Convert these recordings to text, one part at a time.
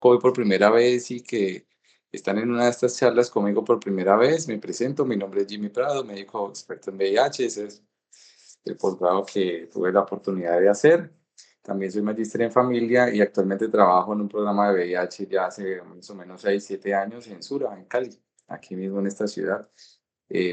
hoy por primera vez y que están en una de estas charlas conmigo por primera vez, me presento, mi nombre es Jimmy Prado, médico experto en VIH, ese es el posgrado que tuve la oportunidad de hacer. También soy magíster en familia y actualmente trabajo en un programa de VIH ya hace más o menos 6, 7 años en Sura, en Cali, aquí mismo en esta ciudad.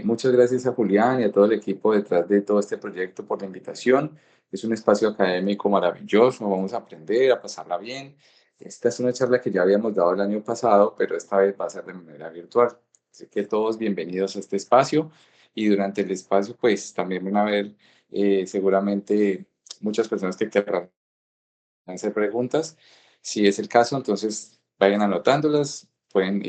Muchas gracias a Julián y a todo el equipo detrás de todo este proyecto por la invitación. Es un espacio académico maravilloso, vamos a aprender, a pasarla bien. Esta es una charla que ya habíamos dado el año pasado, pero esta vez va a ser de manera virtual. Así que todos bienvenidos a este espacio y durante el espacio pues también van a ver seguramente muchas personas que querrán hacer preguntas. Si es el caso, entonces vayan anotándolas, pueden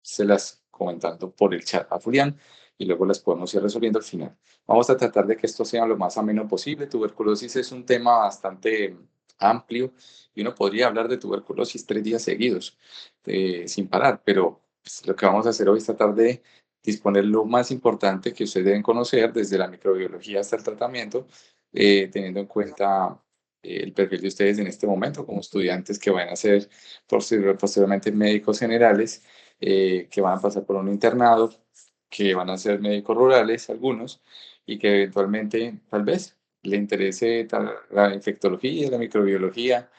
irselas comentando por el chat a Julián y luego las podemos ir resolviendo al final. Vamos a tratar de que esto sea lo más ameno posible. Tuberculosis es un tema bastante amplio y uno podría hablar de tuberculosis 3 días seguidos sin parar, pero pues, lo que vamos a hacer hoy es tratar de disponer lo más importante que ustedes deben conocer desde la microbiología hasta el tratamiento, teniendo en cuenta el perfil de ustedes en este momento como estudiantes que van a ser posteriormente médicos generales, que van a pasar por un internado, que van a ser médicos rurales algunos y que eventualmente tal vez le interese la infectología, la microbiología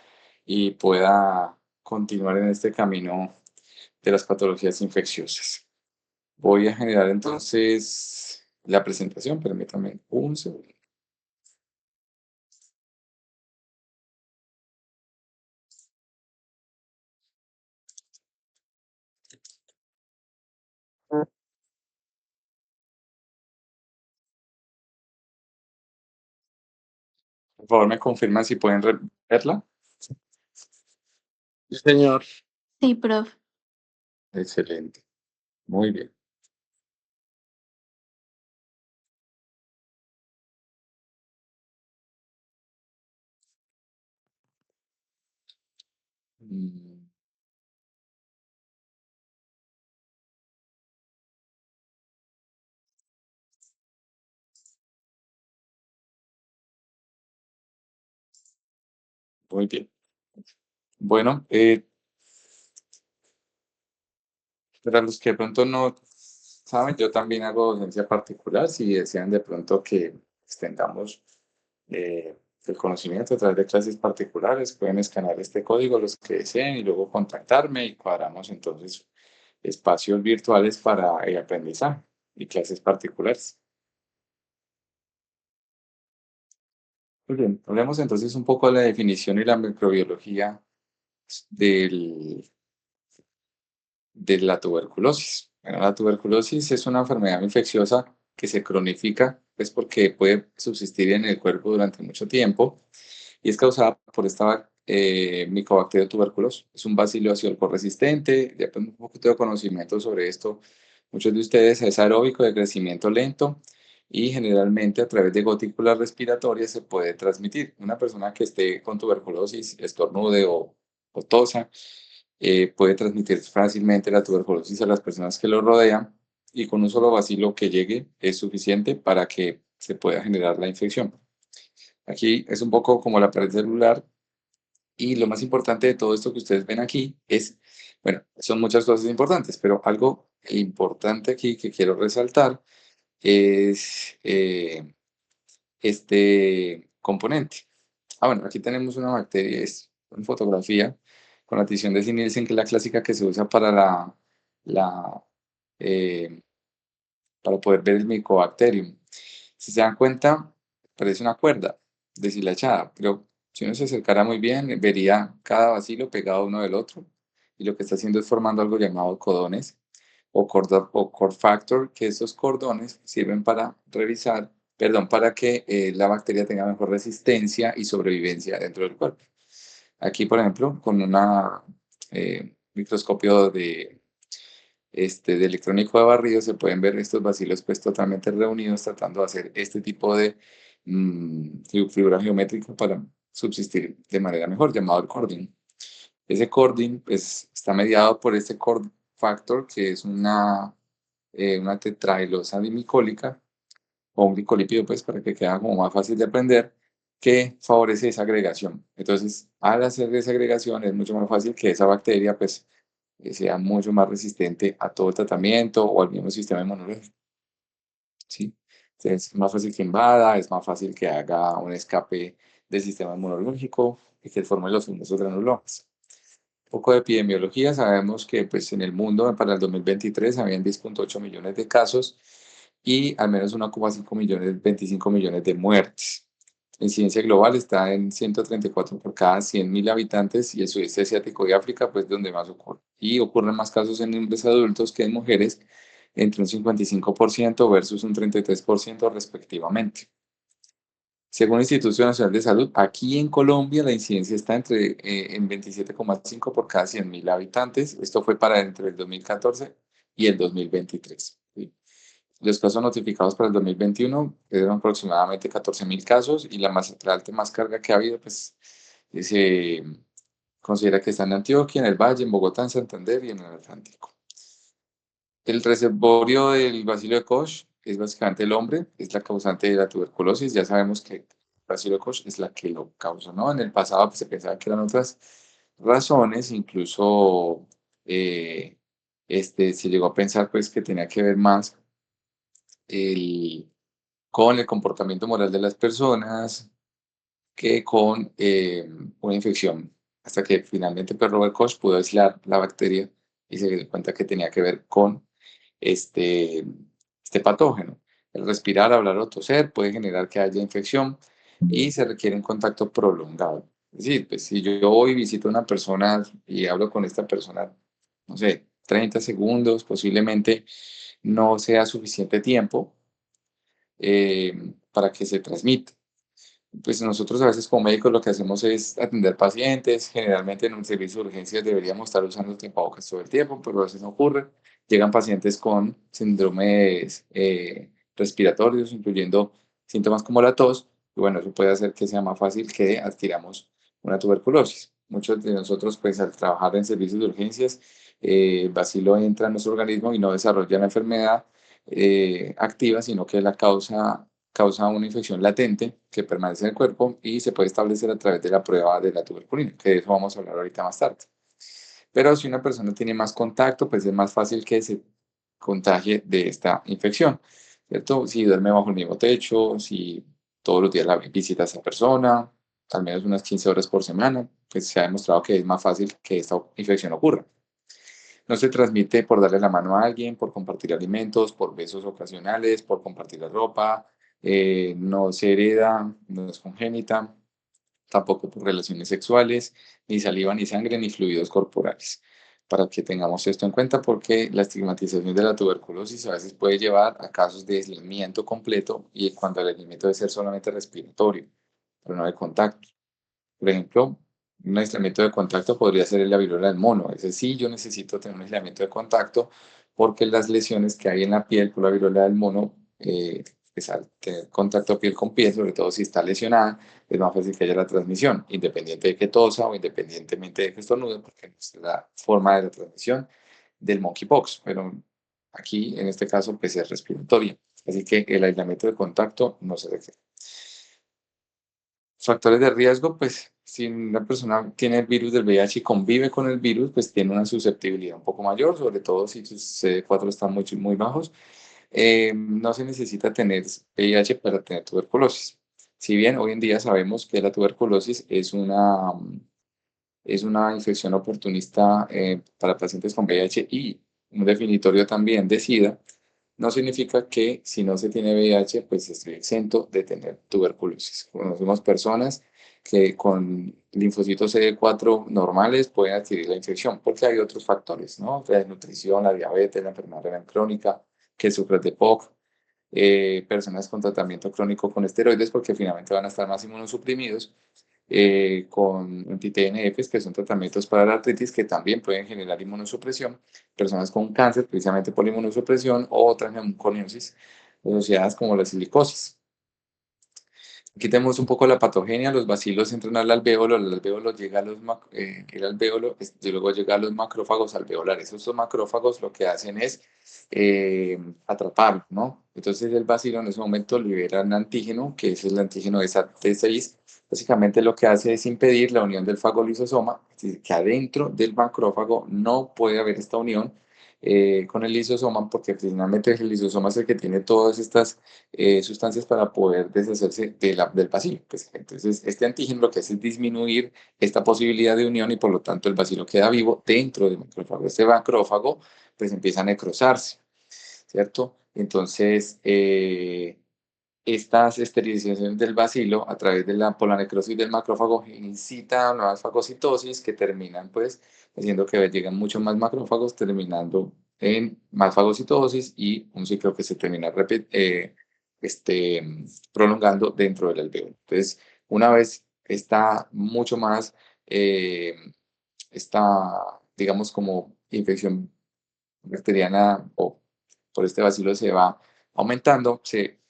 y pueda continuar en este camino de las patologías infecciosas. Voy a generar entonces la presentación, permítame un segundo. Por favor, me confirman si pueden verla. Sí, señor. Sí, profe. Excelente. Muy bien. Mm, Muy bien. Bueno, para los que de pronto no saben, yo también hago docencia particular. Si desean de pronto que extendamos el conocimiento a través de clases particulares, pueden escanear este código los que deseen y luego contactarme y cuadramos entonces espacios virtuales para el aprendizaje y clases particulares. Muy bien, hablemos entonces un poco de la definición y la microbiología del, de la tuberculosis. Bueno, la tuberculosis es una enfermedad infecciosa que se cronifica, pues porque puede subsistir en el cuerpo durante mucho tiempo y es causada por esta Mycobacterium tuberculosis. Es un bacilo resistente, ya tengo un poquito de conocimiento sobre esto. Muchos de ustedes es aeróbico de crecimiento lento y generalmente a través de gotículas respiratorias se puede transmitir. Una persona que esté con tuberculosis, estornude o tosa, puede transmitir fácilmente la tuberculosis a las personas que lo rodean y con un solo bacilo que llegue es suficiente para que se pueda generar la infección. Aquí es un poco como la pared celular y lo más importante de todo esto que ustedes ven aquí es, bueno, son muchas cosas importantes, pero algo importante aquí que quiero resaltar es este componente. Bueno, aquí tenemos una bacteria, es una fotografía con la adición de Nielsen, que es la clásica que se usa para la eh, para poder ver el Mycobacterium. Si se dan cuenta, parece una cuerda deshilachada, pero si uno se acercara muy bien, vería cada bacilo pegado uno del otro, y lo que está haciendo es formando algo llamado codones o cord factor, que esos cordones sirven para revisar, perdón, para que la bacteria tenga mejor resistencia y sobrevivencia dentro del cuerpo. Aquí, por ejemplo, con una microscopio de electrónico de barrido se pueden ver estos bacilos pues totalmente reunidos tratando de hacer este tipo de figura geométrica para subsistir de manera mejor, llamado el cording. Ese cording pues, está mediado por este cord factor, que es una tetrailosa dimicólica o un glicolípido, pues para que quede como más fácil de aprender, que favorece esa agregación. Entonces, al hacer esa agregación es mucho más fácil que esa bacteria pues sea mucho más resistente a todo el tratamiento o al mismo sistema inmunológico, ¿sí? Entonces, es más fácil que invada, es más fácil que haga un escape del sistema inmunológico y que forme los famosos granulomas. Un poco de epidemiología, sabemos que pues, en el mundo para el 2023 habían 10.8 millones de casos y al menos 1,5 millones, 25 millones de muertes. La incidencia global está en 134 por cada 100.000 habitantes y el sudeste asiático y África, pues donde más ocurre. Y ocurren más casos en hombres adultos que en mujeres, entre un 55% versus un 33% respectivamente. Según el Instituto Nacional de Salud, aquí en Colombia la incidencia está en 27,5 por cada 100.000 habitantes. Esto fue para entre el 2014 y el 2023. ¿Sí? Los casos notificados para el 2021 eran aproximadamente 14.000 casos y la alta más carga que ha habido, pues se considera que está en Antioquia, en el Valle, en Bogotá, en Santander y en el Atlántico. El reservorio del bacilo de Koch es básicamente el hombre, es la causante de la tuberculosis. Ya sabemos que el bacilo de Koch es la que lo causa, ¿no? En el pasado pues, se pensaba que eran otras razones, incluso se llegó a pensar pues, que tenía que ver más el, con el comportamiento moral de las personas que con una infección, hasta que finalmente pues, Robert Koch pudo aislar la bacteria y se dio cuenta que tenía que ver con este, este patógeno. El respirar, hablar o toser puede generar que haya infección y se requiere un contacto prolongado. Es decir, pues, si yo voy y visito a una persona y hablo con esta persona, no sé, 30 segundos, posiblemente no sea suficiente tiempo para que se transmita. Pues nosotros a veces como médicos lo que hacemos es atender pacientes, generalmente en un servicio de urgencias deberíamos estar usando tapabocas todo el tiempo, pero a veces no ocurre. Llegan pacientes con síndromes respiratorios, incluyendo síntomas como la tos, y bueno, eso puede hacer que sea más fácil que adquiramos una tuberculosis. Muchos de nosotros, pues al trabajar en servicios de urgencias, el bacilo entra en nuestro organismo y no desarrolla la enfermedad activa, sino que la causa una infección latente que permanece en el cuerpo y se puede establecer a través de la prueba de la tuberculina, que de eso vamos a hablar ahorita más tarde. Pero si una persona tiene más contacto, pues es más fácil que se contagie de esta infección, ¿cierto? Si duerme bajo el mismo techo, si todos los días la visita a esa persona, al menos unas 15 horas por semana, pues se ha demostrado que es más fácil que esta infección ocurra. No se transmite por darle la mano a alguien, por compartir alimentos, por besos ocasionales, por compartir la ropa, no se hereda, no es congénita, tampoco por relaciones sexuales, ni saliva, ni sangre, ni fluidos corporales. Para que tengamos esto en cuenta, porque la estigmatización de la tuberculosis a veces puede llevar a casos de aislamiento completo y cuando el aislamiento debe ser solamente respiratorio, pero no de contacto. Por ejemplo, un aislamiento de contacto podría ser la viruela del mono. Es decir, yo necesito tener un aislamiento de contacto porque las lesiones que hay en la piel por la viruela del mono, pues al tener contacto piel con piel, sobre todo si está lesionada, es más fácil que haya la transmisión, independiente de que tosa o independientemente de que estornude, porque no es la forma de la transmisión del monkeypox. Pero aquí, en este caso, pues es respiratoria. Así que el aislamiento de contacto no se requiere. Factores de riesgo, pues si una persona tiene el virus del VIH y convive con el virus, pues tiene una susceptibilidad un poco mayor, sobre todo si sus CD4 están muy, muy bajos. No se necesita tener VIH para tener tuberculosis. Si bien hoy en día sabemos que la tuberculosis es una infección oportunista para pacientes con VIH y un definitorio también de SIDA, no significa que si no se tiene VIH, pues estoy exento de tener tuberculosis. Conocemos personas que con linfocitos CD4 normales pueden adquirir la infección, porque hay otros factores, ¿no? La desnutrición, la diabetes, la enfermedad renal crónica, que sufren de POC, personas con tratamiento crónico con esteroides, porque finalmente van a estar más inmunosuprimidos, con anti-TNFs, que son tratamientos para la artritis que también pueden generar inmunosupresión, personas con cáncer precisamente por la inmunosupresión o otras neumoconiosis asociadas como la silicosis. Aquí tenemos un poco la patogenia, los bacilos entran al alvéolo llega a el alvéolo y luego llega a los macrófagos alveolares. Estos macrófagos lo que hacen es atraparlo, ¿no? Entonces el bacilo en ese momento libera un antígeno, que es el antígeno de SAT-T6, Básicamente lo que hace es impedir la unión del fagolisosoma, es decir, que adentro del macrófago no puede haber esta unión con el lisosoma, porque finalmente el lisosoma es el que tiene todas estas sustancias para poder deshacerse del bacilo. Pues, entonces, este antígeno lo que hace es disminuir esta posibilidad de unión y por lo tanto el bacilo queda vivo dentro del macrófago. Este macrófago pues empieza a necrosarse, ¿cierto? Entonces, estas esterilizaciones del bacilo a través por la necrosis del macrófago incitan a nuevas fagocitosis que terminan pues haciendo que llegan muchos más macrófagos terminando en más fagocitosis y un ciclo que se termina este, prolongando dentro del alvéolo. Entonces, una vez está mucho más eh, esta, digamos, como infección bacteriana o por este bacilo se va aumentando, se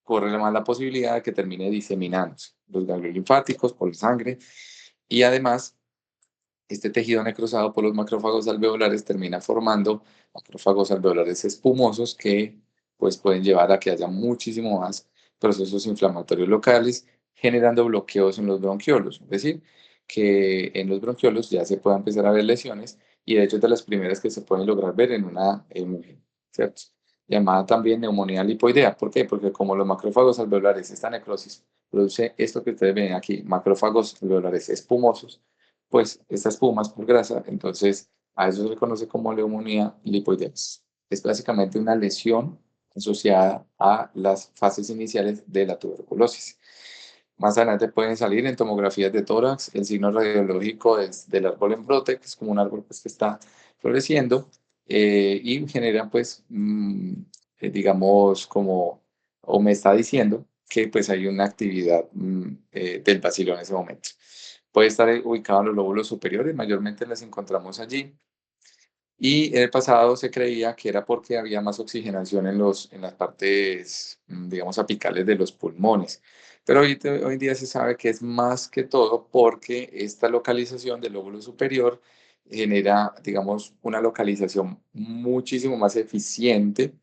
corre más la posibilidad de que termine diseminándose los ganglios linfáticos por la sangre y además este tejido necrosado por los macrófagos alveolares termina formando macrófagos alveolares espumosos que pues pueden llevar a que haya muchísimo más procesos inflamatorios locales generando bloqueos en los bronquiolos, es decir, que en los bronquiolos ya se puedan empezar a ver lesiones y de hecho es de las primeras que se pueden lograr ver en una ¿cierto? Llamada también neumonía lipoidea. ¿Por qué? Porque como los macrófagos alveolares, esta necrosis produce esto que ustedes ven aquí, macrófagos alveolares espumosos, pues esta espuma es por grasa, entonces a eso se le conoce como neumonía lipoidea. Es básicamente una lesión asociada a las fases iniciales de la tuberculosis. Más adelante pueden salir en tomografías de tórax el signo radiológico del árbol en brote, que es como un árbol pues, que está floreciendo, y generan pues, digamos, como, o me está diciendo que pues hay una actividad del bacilo en ese momento. Puede estar ubicado en los lóbulos superiores, mayormente las encontramos allí. Y en el pasado se creía que era porque había más oxigenación en las partes, digamos, apicales de los pulmones. Pero hoy en día se sabe que es más que todo porque esta localización del lóbulo superior genera, digamos, una localización muchísimo más eficiente,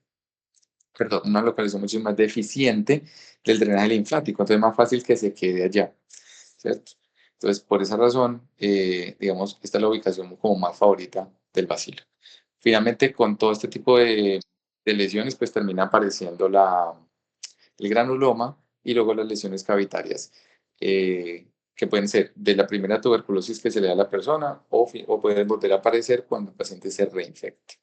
perdón, una localización mucho más deficiente del drenaje linfático. Entonces es más fácil que se quede allá, ¿cierto? Entonces, por esa razón, digamos, esta es la ubicación como más favorita del bacilo. Finalmente, con todo este tipo de lesiones, pues termina apareciendo el granuloma y luego las lesiones cavitarias, que pueden ser de la primera tuberculosis que se le da a la persona o pueden volver a aparecer cuando el paciente se reinfecta.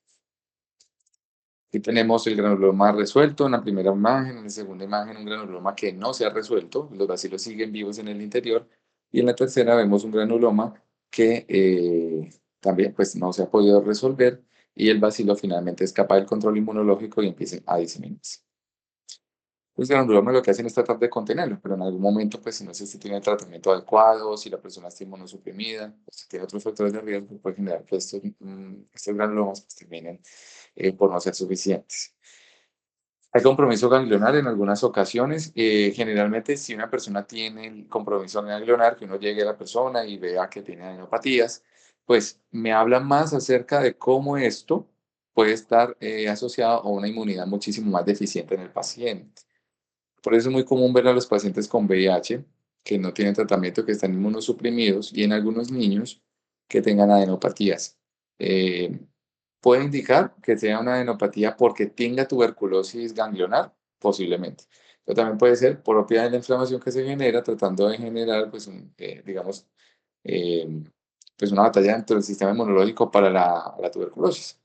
Aquí tenemos el granuloma resuelto en la primera imagen, en la segunda imagen un granuloma que no se ha resuelto, los bacilos siguen vivos en el interior, y en la tercera vemos un granuloma que también pues, no se ha podido resolver y el bacilo finalmente escapa del control inmunológico y empieza a diseminarse. Los granulomas lo que hacen es tratar de contenerlo, pero en algún momento, pues si no sé si tiene el tratamiento adecuado, si la persona está inmunosuprimida, o si tiene otros factores de riesgo, puede generar que estos granulomas pues, terminen por no ser suficientes. Hay compromiso ganglionar en algunas ocasiones. Generalmente, si una persona tiene el compromiso ganglionar, que uno llegue a la persona y vea que tiene adenopatías, pues me habla más acerca de cómo esto puede estar asociado a una inmunidad muchísimo más deficiente en el paciente. Por eso es muy común ver a los pacientes con VIH que no tienen tratamiento, que están inmunosuprimidos, y en algunos niños que tengan adenopatías. Eh, Puede indicar que sea una adenopatía porque tenga tuberculosis ganglionar, posiblemente. Pero también puede ser propia de la inflamación que se genera, tratando de generar, pues, digamos, eh, pues una batalla dentro del sistema inmunológico para la tuberculosis,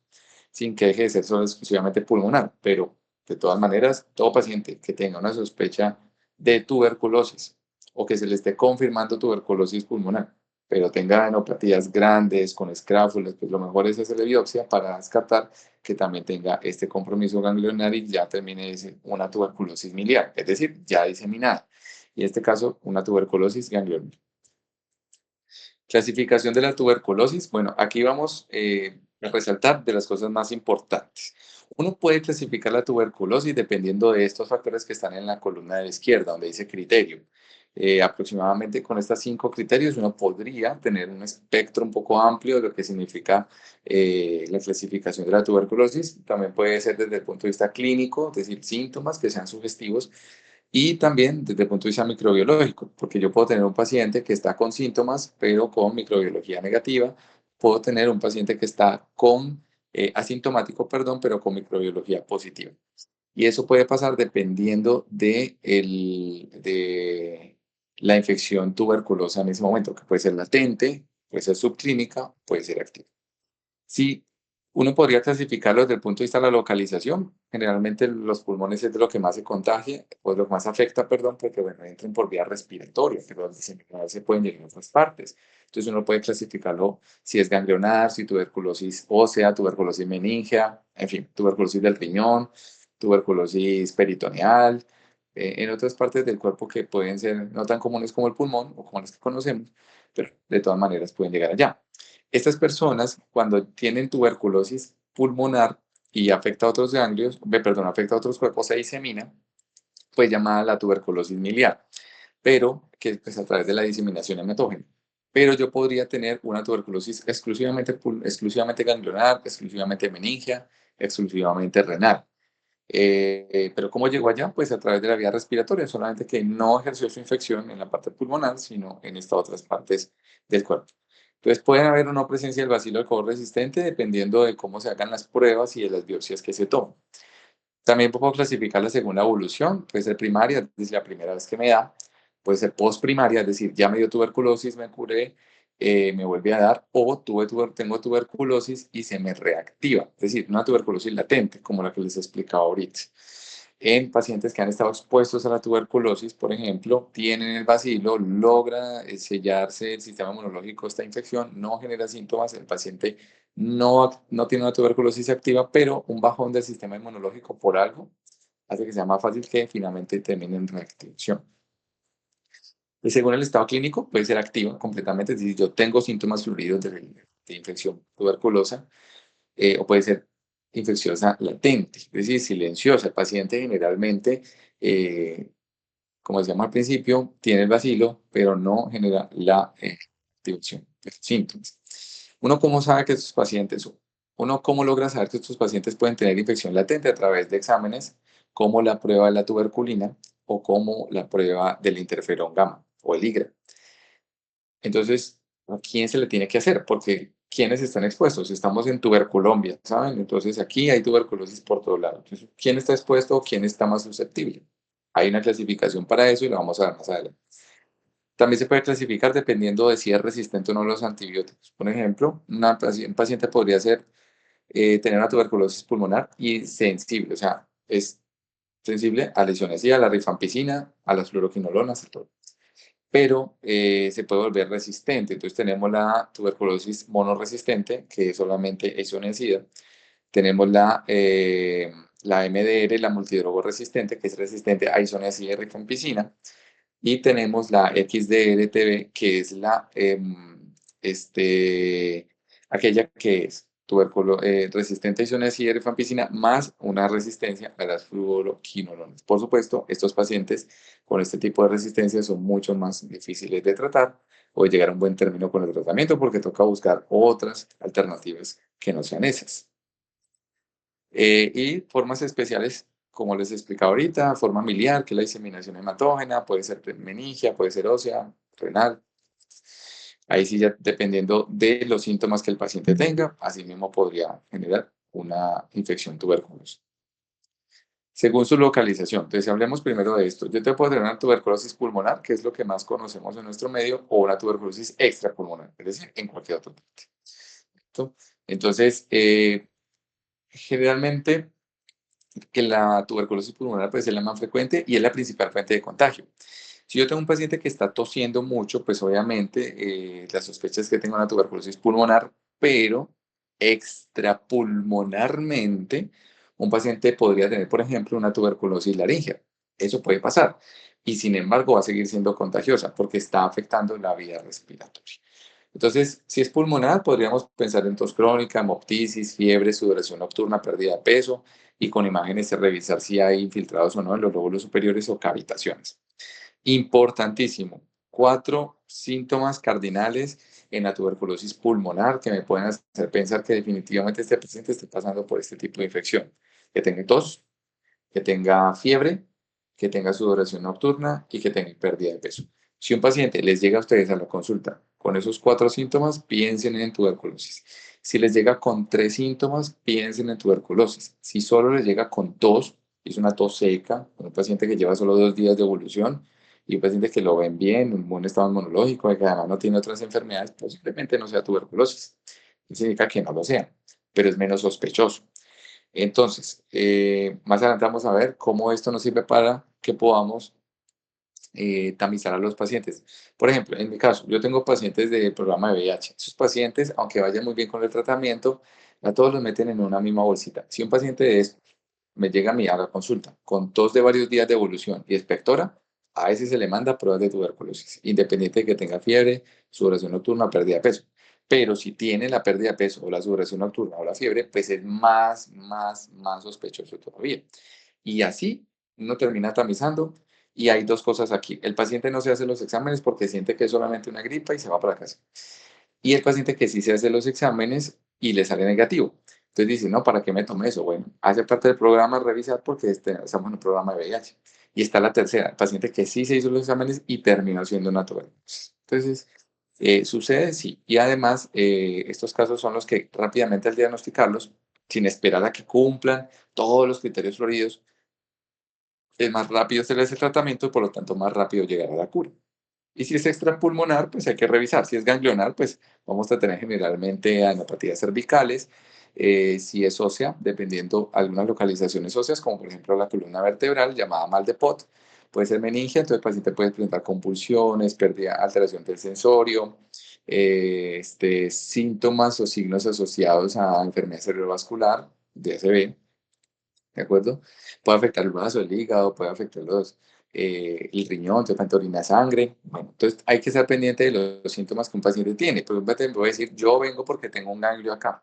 sin que deje de ser solo exclusivamente pulmonar. Pero, de todas maneras, todo paciente que tenga una sospecha de tuberculosis o que se le esté confirmando tuberculosis pulmonar, pero tenga adenopatías grandes, con escráfulas, pues lo mejor es hacerle biopsia para descartar que también tenga este compromiso ganglionar y ya termine una tuberculosis miliar, es decir, ya diseminada. Y en este caso, una tuberculosis ganglionar. Clasificación de la tuberculosis. Bueno, aquí vamos a resaltar de las cosas más importantes. Uno puede clasificar la tuberculosis dependiendo de estos factores que están en la columna de la izquierda, donde dice criterio. Aproximadamente con estos 5 criterios uno podría tener un espectro un poco amplio de lo que significa la clasificación de la tuberculosis. También puede ser desde el punto de vista clínico, es decir, síntomas que sean sugestivos, Y también desde el punto de vista microbiológico, porque yo puedo tener un paciente que está con síntomas, pero con microbiología negativa. Puedo tener un paciente que está con asintomático, perdón, pero con microbiología positiva. Y eso puede pasar dependiendo de la infección tuberculosa en ese momento, que puede ser latente, puede ser subclínica, puede ser activa. Sí, uno podría clasificarlo desde el punto de vista de la localización. Generalmente los pulmones es de lo que más se contagia, o lo que más afecta, perdón, porque bueno, entran por vía respiratoria, pero al diseminarse pueden llegar a otras partes. Entonces uno puede clasificarlo si es ganglionar, si tuberculosis ósea, tuberculosis meningea, en fin, tuberculosis del riñón, tuberculosis peritoneal, en otras partes del cuerpo que pueden ser no tan comunes como el pulmón o como las que conocemos, pero de todas maneras pueden llegar allá. Estas personas, cuando tienen tuberculosis pulmonar y afecta a otros ganglios, perdón, afecta a otros cuerpos, se disemina, pues llamada la tuberculosis miliar, pero que es pues, a través de la diseminación hematógena. Pero yo podría tener una tuberculosis exclusivamente ganglionar, exclusivamente meningia, exclusivamente renal. Pero ¿cómo llegó allá? Pues a través de la vía respiratoria, solamente que no ejerció su infección en la parte pulmonar, sino en estas otras partes del cuerpo. Entonces pueden haber o no presencia del bacilo del cobre resistente dependiendo de cómo se hagan las pruebas y de las biopsias que se tomen. También puedo clasificarla según la evolución, puede ser primaria, desde la primera vez que me da, puede ser postprimaria, es decir, ya me dio tuberculosis, me curé, me vuelve a dar, o tengo tuberculosis y se me reactiva, es decir, una tuberculosis latente, como la que les explicaba ahorita. En pacientes que han estado expuestos a la tuberculosis, por ejemplo, tienen el bacilo, logra sellarse el sistema inmunológico esta infección, no genera síntomas, el paciente no tiene una tuberculosis activa, pero un bajón del sistema inmunológico por algo hace que sea más fácil que finalmente termine en reactivación. Y según el estado clínico, puede ser activa completamente, es decir, yo tengo síntomas fluidos de infección tuberculosa, o puede ser infecciosa latente, es decir, silenciosa. El paciente generalmente, como decíamos al principio, tiene el bacilo, pero no genera la activación de síntomas. Uno cómo logra saber que estos pacientes pueden tener infección latente a través de exámenes como la prueba de la tuberculina o como la prueba del interferón gamma o el IGRA. Entonces, ¿a quién se le tiene que hacer? Porque ¿quiénes están expuestos? Estamos en Tuberculombia, ¿saben? Entonces aquí hay tuberculosis por todos lados. Entonces, ¿quién está expuesto o quién está más susceptible? Hay una clasificación para eso y lo vamos a ver más adelante. También se puede clasificar dependiendo de si es resistente o no a los antibióticos. Por ejemplo, un paciente podría tener una tuberculosis pulmonar y sensible, o sea, es sensible a lesiones y a la rifampicina, a las fluoroquinolonas, a todo, pero se puede volver resistente. Entonces tenemos la tuberculosis monoresistente, que es solamente isoniazida. Tenemos la MDR, la multidrogo resistente, que es resistente a isoniazida y rifampicina. Y tenemos la XDR-TB, que es aquella que es resistente a isoniazida y rifampicina más una resistencia a las fluoroquinolonas. Por supuesto, estos pacientes con este tipo de resistencia son mucho más difíciles de tratar o de llegar a un buen término con el tratamiento porque toca buscar otras alternativas que no sean esas. Y formas especiales, como les explicaba ahorita, forma miliar, que es la diseminación hematógena, puede ser meningia, puede ser ósea, renal. Ahí sí ya dependiendo de los síntomas que el paciente tenga, así mismo podría generar una infección tuberculosa. Según su localización, entonces hablemos primero de esto. Yo te puedo tener una tuberculosis pulmonar, que es lo que más conocemos en nuestro medio, o una tuberculosis extrapulmonar, es decir, en cualquier otra parte. ¿Listo? Entonces, generalmente que la tuberculosis pulmonar puede ser la más frecuente y es la principal fuente de contagio. Si yo tengo un paciente que está tosiendo mucho, pues obviamente la sospecha es que tenga una tuberculosis pulmonar, pero extrapulmonarmente un paciente podría tener, por ejemplo, una tuberculosis laringea. Eso puede pasar. Y sin embargo va a seguir siendo contagiosa porque está afectando la vía respiratoria. Entonces, si es pulmonar, podríamos pensar en tos crónica, hemoptisis, fiebre, sudoración nocturna, pérdida de peso y con imágenes revisar si hay infiltrados o no en los lóbulos superiores o cavitaciones. Importantísimo, 4 síntomas cardinales en la tuberculosis pulmonar que me pueden hacer pensar que definitivamente este paciente esté pasando por este tipo de infección. Que tenga tos, que tenga fiebre, que tenga sudoración nocturna y que tenga pérdida de peso. Si un paciente les llega a ustedes a la consulta con esos 4 síntomas, piensen en tuberculosis. Si les llega con 3 síntomas, piensen en tuberculosis. Si solo les llega con tos, es una tos seca, un paciente que lleva solo 2 días de evolución y un paciente que lo ven bien, un buen estado inmunológico, que además no tiene otras enfermedades, posiblemente no sea tuberculosis. Eso significa que no lo sea, pero es menos sospechoso. Entonces, más adelante vamos a ver cómo esto nos sirve para que podamos tamizar a los pacientes. Por ejemplo, en mi caso, yo tengo pacientes del programa de VIH. Esos pacientes, aunque vayan muy bien con el tratamiento, a todos los meten en una misma bolsita. Si un paciente de estos me llega a mí a la consulta con tos de varios días de evolución y espectora, a ese se le manda pruebas de tuberculosis, independiente de que tenga fiebre, sudoración nocturna, pérdida de peso. Pero si tiene la pérdida de peso o la sudoración nocturna o la fiebre, pues es más sospechoso todavía. Y así uno termina tamizando y hay dos cosas aquí. El paciente no se hace los exámenes porque siente que es solamente una gripa y se va para casa. Y el paciente que sí se hace los exámenes y le sale negativo. Entonces dice, no, ¿para qué me tomé eso? Bueno, hace parte del programa revisar porque estamos en un programa de VIH. Y está la tercera, el paciente que sí se hizo los exámenes y terminó siendo natural. Entonces, sucede, sí. Y además, estos casos son los que rápidamente al diagnosticarlos, sin esperar a que cumplan todos los criterios floridos, es más rápido hacer ese tratamiento y por lo tanto más rápido llegar a la cura. Y si es extrapulmonar, pues hay que revisar. Si es ganglionar, pues vamos a tener generalmente adenopatías cervicales. Si es ósea, dependiendo algunas localizaciones óseas, como por ejemplo la columna vertebral llamada mal de Pot, puede ser meningia, entonces el paciente puede presentar convulsiones, pérdida, alteración del sensorio, síntomas o signos asociados a enfermedad cerebrovascular, DSB, ¿de acuerdo? Puede afectar el vaso, el hígado, puede afectar el riñón, te falta orina sangre. Bueno, entonces hay que estar pendiente de los síntomas que un paciente tiene. Por ejemplo, te voy a decir, yo vengo porque tengo un ganglio acá.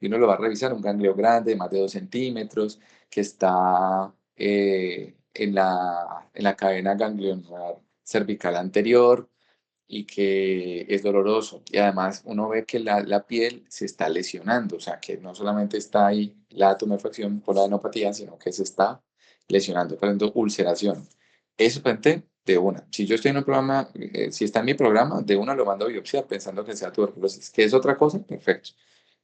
Y uno lo va a revisar, un ganglio grande, más de 2 centímetros, que está en la cadena ganglionar cervical anterior, y que es doloroso. Y además uno ve que la piel se está lesionando, o sea, que no solamente está ahí la tumefacción por la adenopatía, sino que se está lesionando, por ejemplo, ulceración. Eso frente de una. Si yo estoy en un programa, si está en mi programa, de una lo mando a biopsiar pensando que sea tuberculosis. ¿Que es otra cosa? Perfecto.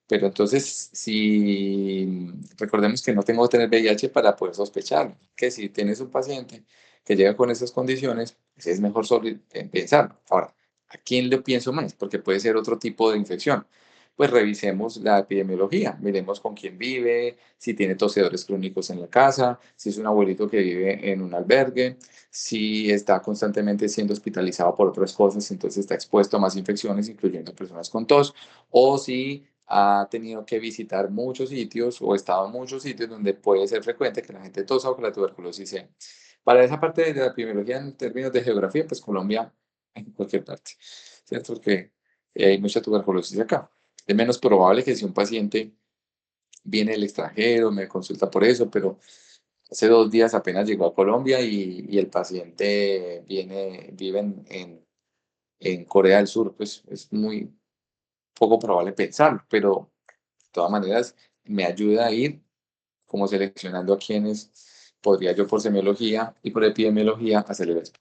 Pero entonces, si recordemos que no tengo que tener VIH para poder sospecharlo, que si tienes un paciente que llega con esas condiciones, pues es mejor pensarlo. Ahora, ¿a quién le pienso más? Porque puede ser otro tipo de infección. Pues revisemos la epidemiología, miremos con quién vive, si tiene tosedores crónicos en la casa, si es un abuelito que vive en un albergue, si está constantemente siendo hospitalizado por otras cosas, entonces está expuesto a más infecciones, incluyendo personas con tos, o si ha tenido que visitar muchos sitios o estado en muchos sitios donde puede ser frecuente que la gente tosa o que la tuberculosis sea. Para esa parte de la epidemiología en términos de geografía, pues Colombia en cualquier parte, ¿cierto? Porque hay mucha tuberculosis acá. Es menos probable que si un paciente viene del extranjero, me consulta por eso, pero hace 2 días apenas llegó a Colombia y el paciente vive en Corea del Sur, pues es muy poco probable pensarlo, pero de todas maneras me ayuda a ir como seleccionando a quienes podría yo por semiología y por epidemiología hacerle esto.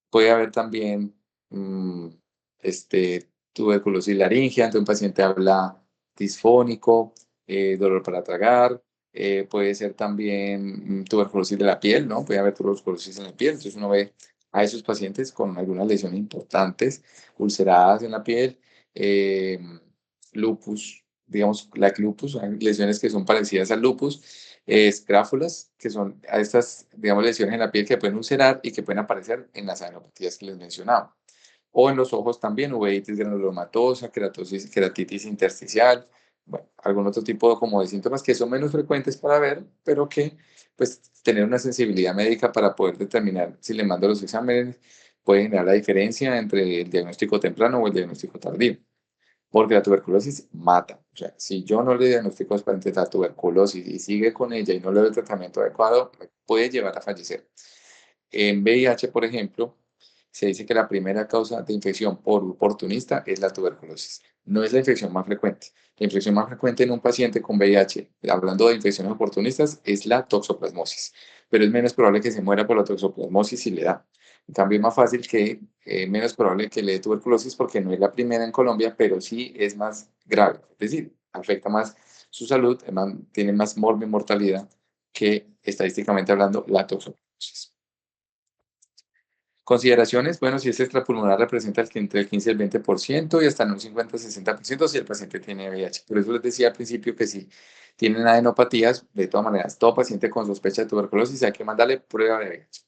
Puede haber también tuberculosis laringea, entonces un paciente habla disfónico, dolor para tragar, puede ser también tuberculosis de la piel, ¿no? Puede haber tuberculosis en la piel, entonces uno ve a esos pacientes con algunas lesiones importantes, ulceradas en la piel, eh, lupus, digamos, la lupus, hay lesiones que son parecidas al lupus, escráfulas, que son a estas, digamos, lesiones en la piel que pueden ulcerar y que pueden aparecer en las adenopatías que les mencionaba. O en los ojos también, uveitis granulomatosa, queratitis intersticial, bueno, algún otro tipo como de síntomas que son menos frecuentes para ver, pero que pues tener una sensibilidad médica para poder determinar si le mando los exámenes puede generar la diferencia entre el diagnóstico temprano o el diagnóstico tardío. Porque la tuberculosis mata. O sea, si yo no le diagnostico a los pacientes la tuberculosis y sigue con ella y no le doy el tratamiento adecuado, puede llevar a fallecer. En VIH, por ejemplo, se dice que la primera causa de infección por oportunista es la tuberculosis. No es la infección más frecuente. La infección más frecuente en un paciente con VIH, hablando de infecciones oportunistas, es la toxoplasmosis. pero es menos probable que se muera por la toxoplasmosis si le da. En cambio, es más fácil que, menos probable que le dé tuberculosis porque no es la primera en Colombia, pero sí es más grave. Es decir, afecta más su salud, tiene más mortalidad que, estadísticamente hablando, la toxoplasmosis. Consideraciones, bueno, si es extrapulmonar representa entre el 15 y el 20% y hasta en un 50-60% si el paciente tiene VIH. Por eso les decía al principio que si tienen adenopatías, de todas maneras, todo paciente con sospecha de tuberculosis hay que mandarle prueba de VIH.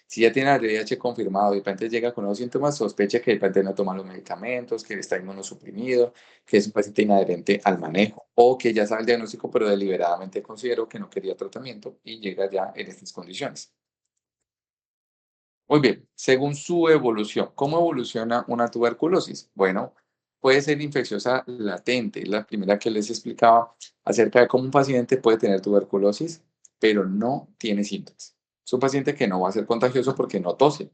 Si ya tiene el VIH confirmado y el paciente llega con los síntomas, sospeche que el paciente no toma los medicamentos, que está inmunosuprimido, que es un paciente inadherente al manejo o que ya sabe el diagnóstico pero deliberadamente consideró que no quería tratamiento y llega ya en estas condiciones. Muy bien, según su evolución, ¿cómo evoluciona una tuberculosis? Bueno, puede ser infecciosa latente, es la primera que les explicaba acerca de cómo un paciente puede tener tuberculosis, pero no tiene síntomas. Es un paciente que no va a ser contagioso porque no tose,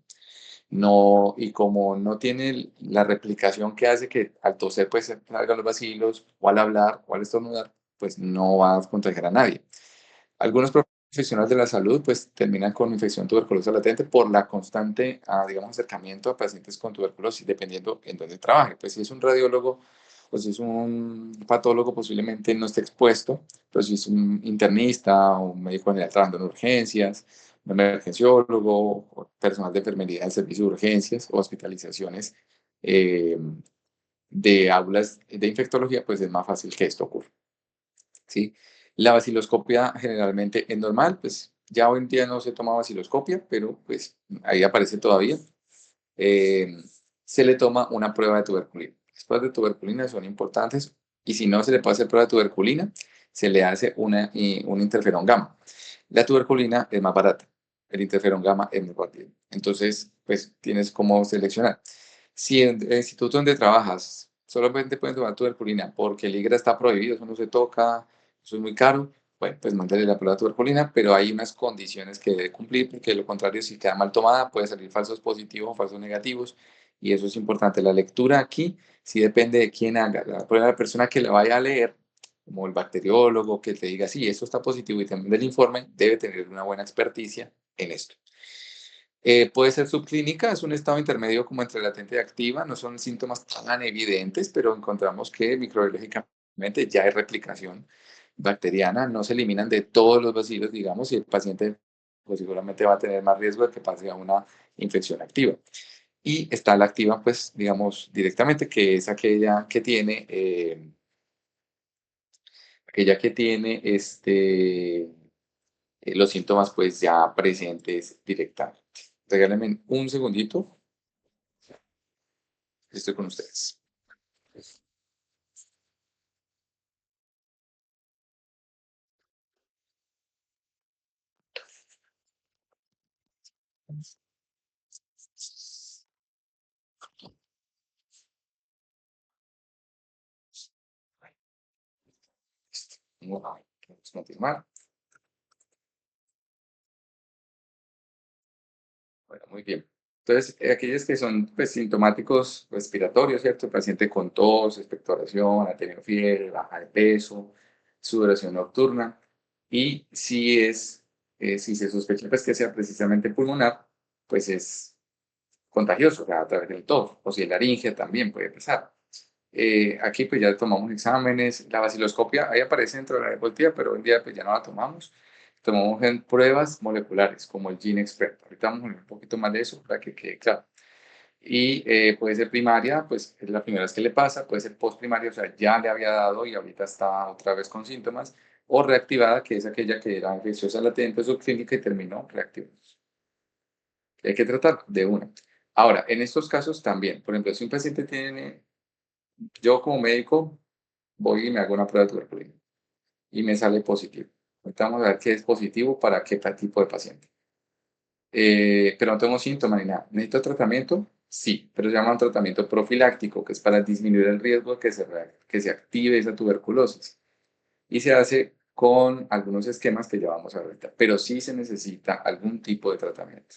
no, y como no tiene la replicación que hace que al toser pues salgan los bacilos, o al hablar, o al estornudar, pues no va a contagiar a nadie. Algunos profesionales de la salud pues terminan con infección tuberculosa latente por la constante, digamos, acercamiento a pacientes con tuberculosis, dependiendo en dónde trabaje. Pues si es un radiólogo o si es un patólogo, posiblemente no esté expuesto, pero si es un internista o un médico general trabajando en urgencias, un emergenciólogo, o personal de enfermería del servicio de urgencias o hospitalizaciones eh, de aulas de infectología, pues es más fácil que esto ocurra. ¿Sí? La vaciloscopia generalmente es normal, pues ya hoy en día no se toma vaciloscopia, pero pues ahí aparece todavía. Eh, Se le toma una prueba de tuberculina. Las pruebas de tuberculina son importantes y si no se le puede hacer prueba de tuberculina, se le hace un interferón gamma. La tuberculina es más barata, el interferón gamma es muy rápido. Entonces, pues tienes cómo seleccionar. Si en el instituto donde trabajas solamente pueden tomar tuberculina porque el IGRA está prohibido, eso no se toca, eso es muy caro, bueno, pues mándale la prueba de tuberculina, pero hay unas condiciones que debe cumplir, porque de lo contrario, si queda mal tomada, puede salir falsos positivos o falsos negativos, y eso es importante. La lectura aquí sí depende de quién haga. La prueba de la persona que la vaya a leer, como el bacteriólogo, que te diga, sí, esto está positivo y también del informe, debe tener una buena experticia en esto. Puede ser subclínica, es un estado intermedio como entre latente y activa, no son síntomas tan evidentes, pero encontramos que microbiológicamente ya hay replicación bacteriana, no se eliminan de todos los bacilos, digamos, y el paciente pues seguramente va a tener más riesgo de que pase a una infección activa. Y está la activa, pues, digamos, directamente, que es aquella que tiene los síntomas pues ya presentes directamente. Regálenme un segundito, estoy con ustedes. Vamos a continuar. Bueno, muy bien. Entonces, aquellos que son pues, sintomáticos respiratorios, ¿cierto? El paciente con tos, expectoración, ha tenido fiebre, baja de peso, sudoración nocturna. Y si se sospecha pues, que sea precisamente pulmonar, pues es contagioso, o sea, a través del tos. O si es laringe también puede pasar. Aquí pues ya tomamos exámenes, la vaciloscopia, ahí aparece dentro de la deportiva, pero hoy en día pues ya no la tomamos. Tomamos en pruebas moleculares, como el GeneXpert. Ahorita vamos a hablar un poquito más de eso para que quede claro. Y puede ser primaria, pues es la primera vez que le pasa, puede ser postprimaria, o sea, ya le había dado y ahorita está otra vez con síntomas, o reactivada, que es aquella que era infecciosa latente subclínica y terminó reactiva. Hay que tratar de una. Ahora, en estos casos también, por ejemplo, si un paciente tiene, yo como médico, voy y me hago una prueba de tuberculina y me sale positivo. Ahorita vamos a ver qué es positivo para qué tipo de paciente. Pero no tengo síntomas ni nada. ¿Necesito tratamiento? Sí, pero se llama un tratamiento profiláctico, que es para disminuir el riesgo de que se active esa tuberculosis. Y se hace con algunos esquemas que ya vamos a ver ahorita, pero sí se necesita algún tipo de tratamiento.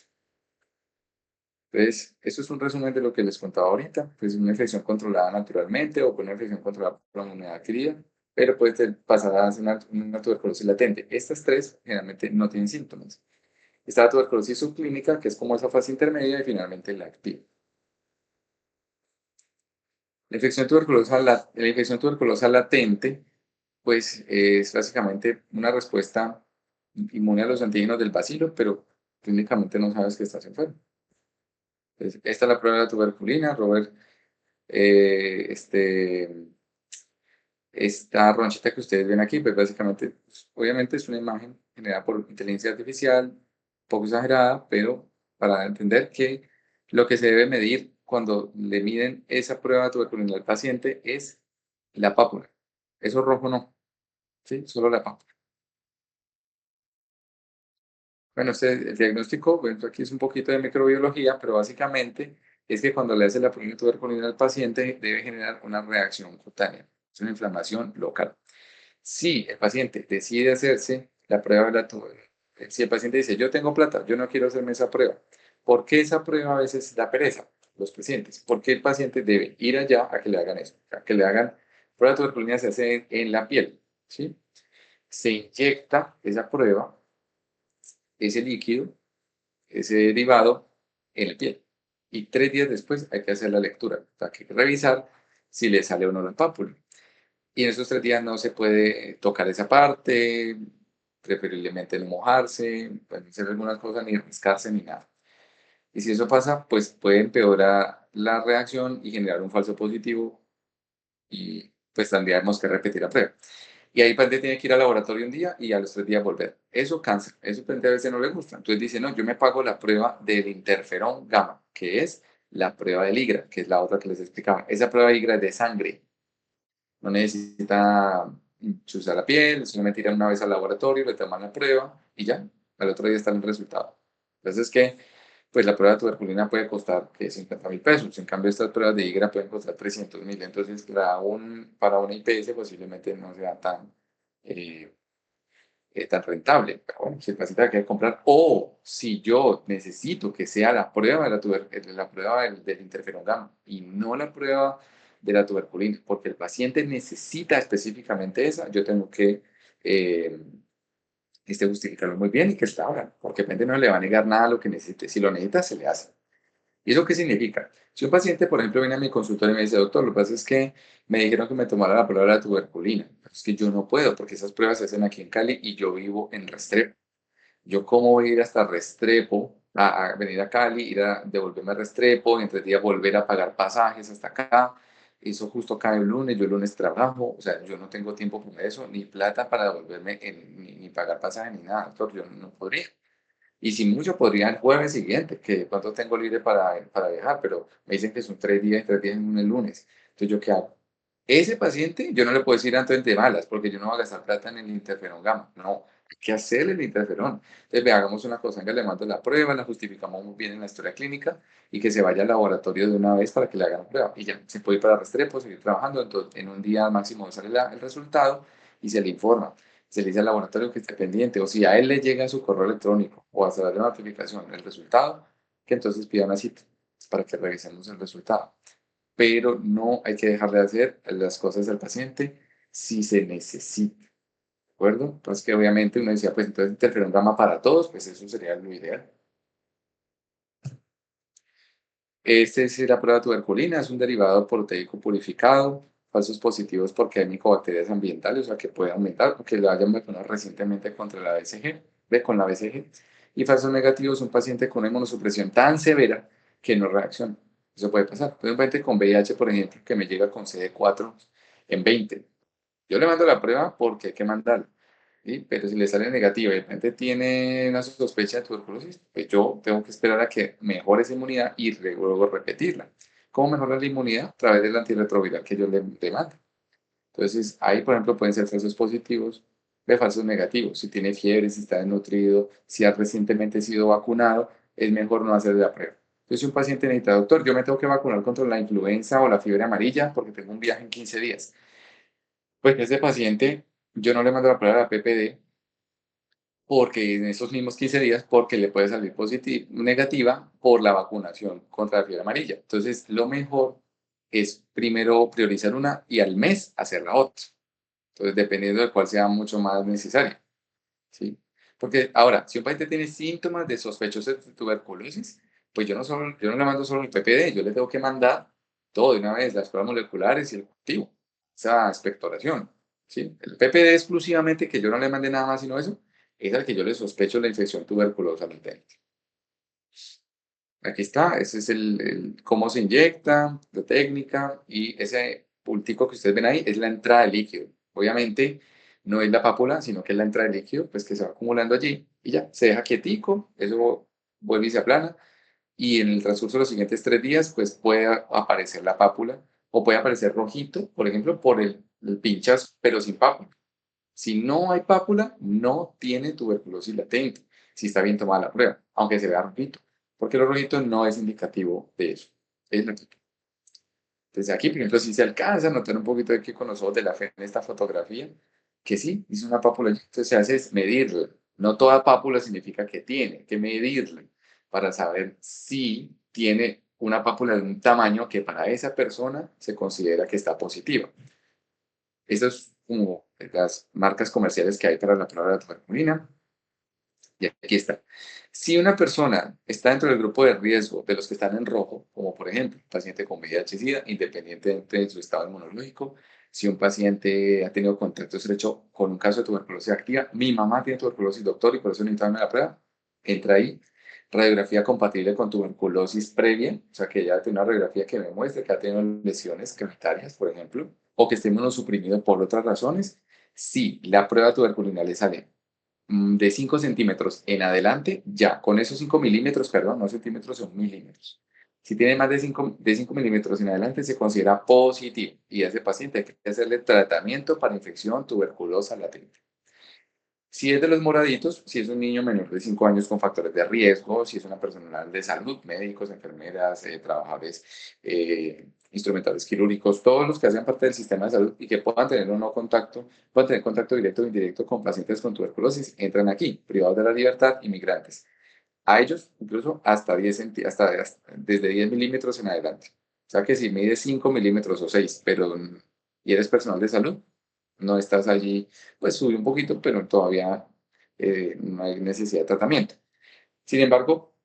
Entonces, eso es un resumen de lo que les contaba ahorita. Pues una infección controlada naturalmente o con una infección controlada por la inmunidad adquirida, pero puede pasar a ser una tuberculosis latente. Estas tres generalmente no tienen síntomas. Está la tuberculosis subclínica, que es como esa fase intermedia, y finalmente la activa. La infección tuberculosa latente, pues es básicamente una respuesta inmune a los antígenos del bacilo, pero clínicamente no sabes que estás enfermo. Entonces, esta es la prueba de la tuberculina, Robert. eh, este, Esta ronchita que ustedes ven aquí, pues básicamente, pues, obviamente es una imagen generada por inteligencia artificial, un poco exagerada, pero para entender que lo que se debe medir cuando le miden esa prueba de tuberculina al paciente es la pápula. Eso rojo no, ¿sí? Solo la pápula. Bueno, el diagnóstico, bueno, aquí es un poquito de microbiología, pero básicamente es que cuando le hace la prueba de tuberculina al paciente debe generar una reacción cutánea, es una inflamación local. Si el paciente decide hacerse la prueba de la tuberculina, si el paciente dice, yo tengo plata, yo no quiero hacerme esa prueba, ¿por qué esa prueba a veces da pereza? Los pacientes, ¿por qué el paciente debe ir allá a que le hagan eso? A que le hagan prueba de tuberculina, se hace en la piel, ¿sí? Se inyecta esa prueba, ese líquido, ese derivado en la piel. Y 3 días después hay que hacer la lectura, hay que revisar si le sale o no la pápula. Y en esos 3 días no se puede tocar esa parte, preferiblemente no mojarse, pueden hacer algunas cosas, ni rascarse, ni nada. Y si eso pasa, pues puede empeorar la reacción y generar un falso positivo y pues tendríamos que repetir la prueba. Y ahí el paciente tiene que ir al laboratorio un día y a los 3 días volver. Eso cansa, eso al paciente a veces no le gusta. Entonces dice, no, yo me pago la prueba del interferón gamma, que es la prueba del IGRA, que es la otra que les explicaba. Esa prueba de IGRA es de sangre, no necesita chuzar la piel, solamente ir una vez al laboratorio, le toman la prueba y ya, al otro día está el resultado. Entonces, que pues la prueba de tuberculina puede costar 50.000 pesos, en cambio estas pruebas de IGRA pueden costar 300.000, entonces para una IPS posiblemente no sea eh, tan rentable. Pero bueno, si el paciente la quiere comprar, o si yo necesito que sea la prueba la prueba del interferón gamma y no la prueba de la tuberculina, porque el paciente necesita específicamente esa, yo tengo que eh, justificarlo muy bien y que está ahora, porque el paciente no le va a negar nada a lo que necesite. Si lo necesita, se le hace. ¿Y eso qué significa? Si un paciente, por ejemplo, viene a mi consultorio y me dice, doctor, lo que pasa es que me dijeron que me tomara la prueba de la tuberculina, pero es que yo no puedo porque esas pruebas se hacen aquí en Cali y yo vivo en Restrepo. ¿Yo cómo voy a ir hasta Restrepo, a venir a Cali, ir a devolverme a Restrepo, y en 3 días volver a pagar pasajes hasta acá? Eso justo cae el lunes, yo el lunes trabajo, o sea, yo no tengo tiempo para eso, ni plata para devolverme, ni pagar pasaje, ni nada, doctor, yo no podría. Y si mucho podría el jueves siguiente, que de pronto tengo libre para viajar, pero me dicen que son 3 días y 3 días en el lunes. Entonces, ¿yo qué hago? Ese paciente, yo no le puedo decir antes de malas, porque yo no voy a gastar plata en el interferón gamma. No, hay que hacerle el interferón. Entonces, ve, hagamos una cosa, venga, le mando la prueba, la justificamos muy bien en la historia clínica y que se vaya al laboratorio de una vez para que le hagan la prueba. Y ya, se puede ir para Restrepo, seguir trabajando, entonces en un día máximo sale el resultado y se le informa, se le dice al laboratorio que esté pendiente, o si a él le llega a su correo electrónico o a través de la notificación el resultado, que entonces pida una cita para que revisemos el resultado. Pero no hay que dejar de hacer las cosas al paciente si se necesita, ¿de acuerdo? Entonces que obviamente uno decía, pues entonces interferón gamma para todos, pues eso sería lo ideal. Este es la prueba de tuberculina, es un derivado proteico purificado, falsos positivos porque hay micobacterias ambientales, o sea que puede aumentar, porque lo hayan vacunado recientemente contra la BCG, con la BCG, y falsos negativos, un paciente con una inmunosupresión tan severa que no reacciona. Eso puede pasar. Entonces, un paciente con VIH, por ejemplo, que me llega con CD4 en 20, yo le mando la prueba porque hay que mandarla. ¿Sí? Pero si le sale negativa y de repente tiene una sospecha de tuberculosis, pues yo tengo que esperar a que mejore esa inmunidad y luego repetirla. ¿Cómo mejorar la inmunidad? A través del antirretroviral que yo le mando. Entonces, ahí, por ejemplo, pueden ser falsos positivos de falsos negativos. Si tiene fiebre, si está desnutrido, si ha recientemente sido vacunado, es mejor no hacer la prueba. Entonces, si un paciente necesita, doctor, yo me tengo que vacunar contra la influenza o la fiebre amarilla porque tengo un viaje en 15 días. Pues ese paciente, yo no le mando la prueba de la PPD porque en esos mismos 15 días, porque le puede salir negativa por la vacunación contra la fiebre amarilla. Entonces, lo mejor es primero priorizar una y al mes hacer la otra. Entonces, dependiendo de cuál sea mucho más necesaria, ¿sí? Porque ahora, si un paciente tiene síntomas de sospechosos de tuberculosis, pues yo no le mando solo el PPD, yo le tengo que mandar todo de una vez, las pruebas moleculares y el cultivo, esa expectoración, ¿sí? El PPD exclusivamente, que yo no le mande nada más sino eso, es al que yo le sospecho la infección tuberculosa latente. Aquí está, ese es cómo se inyecta, la técnica, y ese puntico que ustedes ven ahí es la entrada de líquido. Obviamente no es la pápula, sino que es la entrada de líquido, pues que se va acumulando allí y ya, se deja quietico, eso vuelve y se aplana, y en el transcurso de los siguientes 3 días, pues puede aparecer la pápula, o puede aparecer rojito, por ejemplo, por el pinchazo, pero sin pápula. Si no hay pápula, no tiene tuberculosis latente, si está bien tomada la prueba, aunque se vea rojito, porque lo rojito no es indicativo de eso. Es rojito. Entonces aquí, por ejemplo, si se alcanza a notar un poquito de que con los ojos de la fe en esta fotografía, que sí, es una pápula, entonces se hace es medirla. No toda pápula significa que tiene, hay que medirla para saber si tiene una pápula de un tamaño que para esa persona se considera que está positiva. Estas es como las marcas comerciales que hay para la prueba de la tuberculina. Y aquí está. Si una persona está dentro del grupo de riesgo de los que están en rojo, como por ejemplo un paciente con VIH-Sida, independientemente de su estado inmunológico, si un paciente ha tenido contacto estrecho con un caso de tuberculosis activa, mi mamá tiene tuberculosis, doctor, y por eso necesitaba la prueba, entra ahí. Radiografía compatible con tuberculosis previa, o sea que ya tiene una radiografía que me muestre que ha tenido lesiones cavitarias, por ejemplo, o que esté inmunosuprimido por otras razones. Si la prueba tuberculina le sale de 5 centímetros en adelante, ya, con esos 5 milímetros, perdón, no centímetros, son milímetros. Si tiene más de cinco milímetros en adelante, se considera positivo y a ese paciente hay que hacerle tratamiento para infección tuberculosa latente. Si es de los moraditos, si es un niño menor de 5 años con factores de riesgo, si es una personal de salud, médicos, enfermeras, trabajadores, instrumentales quirúrgicos, todos los que hacen parte del sistema de salud y que puedan tener o no contacto, puedan tener contacto directo o indirecto con pacientes con tuberculosis, entran aquí, privados de la libertad, inmigrantes. A ellos, incluso hasta desde 10 milímetros en adelante. O sea que si mides 5 milímetros o 6, pero y eres personal de salud, no estás allí, pues sube un poquito, pero todavía no hay necesidad de tratamiento. Sin embargo,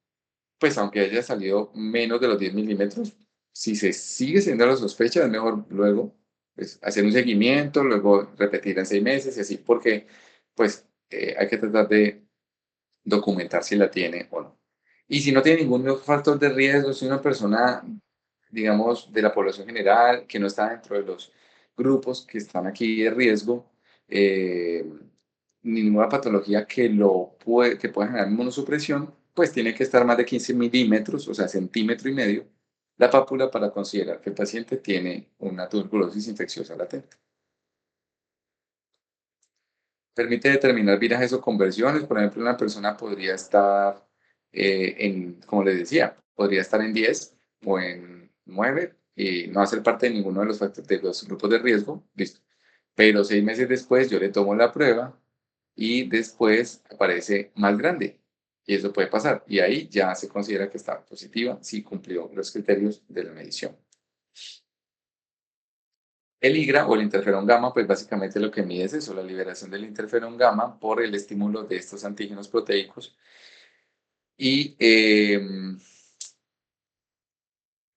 pues aunque haya salido menos de los 10 milímetros, si se sigue siendo la sospecha, es mejor luego pues, hacer un seguimiento, luego repetir en 6 meses y así, porque pues hay que tratar de documentar si la tiene o no. Y si no tiene ningún factor de riesgo, si una persona, digamos, de la población general, que no está dentro de los grupos que están aquí de riesgo, eh, ninguna patología que pueda generar inmunosupresión, pues tiene que estar más de 15 milímetros, o sea, centímetro y medio, la pápula para considerar que el paciente tiene una tuberculosis infecciosa latente. Permite determinar virajes o conversiones. Por ejemplo, una persona podría estar como les decía, podría estar en 10 o en 9 y no hacer parte de ninguno de los factores de los grupos de riesgo, listo. Pero 6 meses después yo le tomo la prueba y después aparece más grande. Y eso puede pasar. Y ahí ya se considera que está positiva si cumplió los criterios de la medición. El IGRA o el interferón gamma, pues básicamente lo que mide es eso, la liberación del interferón gamma por el estímulo de estos antígenos proteicos. Y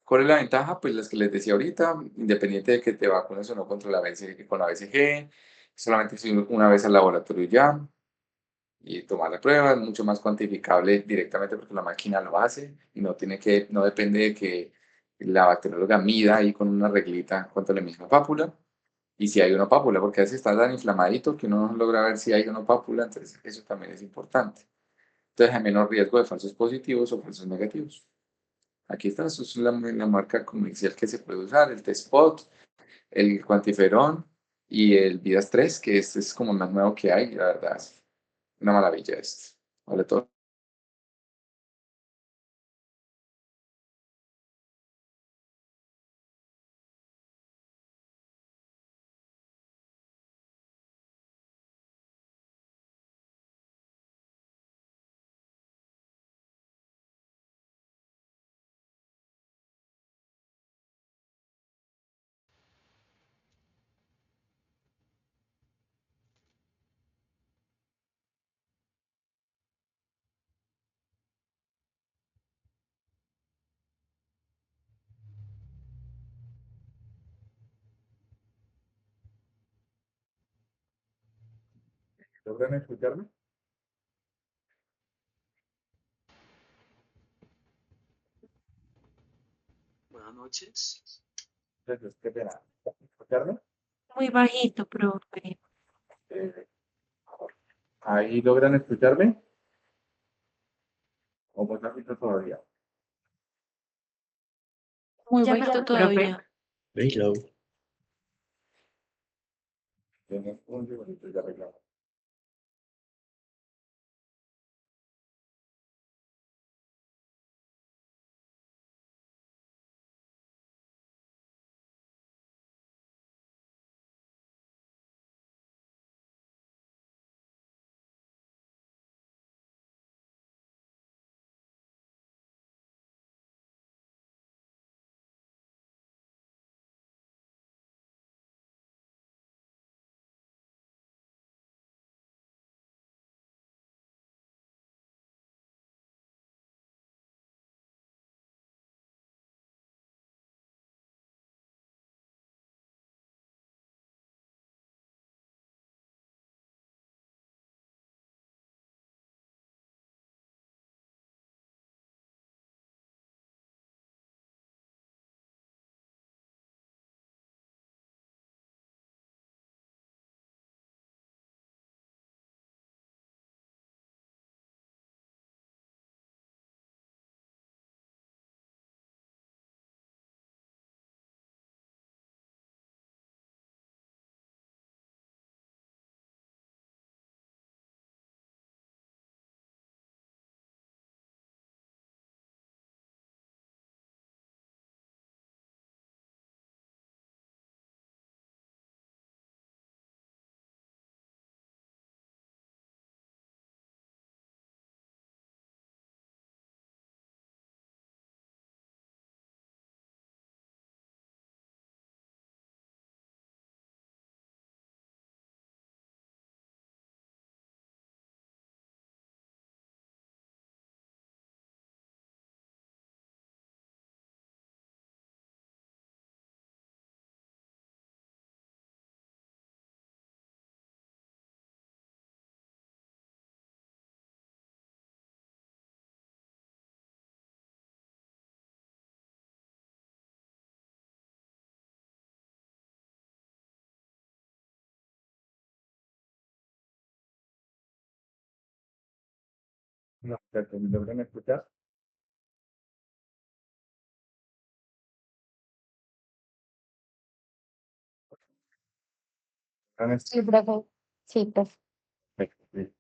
¿cuál es la ventaja? Pues las que les decía ahorita, independiente de que te vacunes o no contra la BCG, con la BCG, solamente es una vez al laboratorio ya y tomar la prueba, es mucho más cuantificable directamente porque la máquina lo hace y no depende de que la bacterióloga mida ahí con una reglita cuánto la misma pápula. Y si hay una pápula, porque a veces está tan inflamadito que uno no logra ver si hay una pápula, entonces eso también es importante. Entonces hay menor riesgo de falsos positivos o falsos negativos. Aquí está, eso es la marca comercial que se puede usar, el T-Spot, el Quantiferón y el Vidas 3, que este es como el más nuevo que hay, la verdad, es una maravilla este. Vale, todo. ¿Logran escucharme? Buenas noches. Entonces, qué pena. ¿Escucharme? Muy bajito, profe. Eh, ¿Ahí logran escucharme? ¿O más bajito todavía? Muy bajito todavía. Hello. Tienen un segundito ya arreglado. No, perfecto. ¿Me logran escuchar? ¿Logran Sí, profe. Sí, profe. escuchar?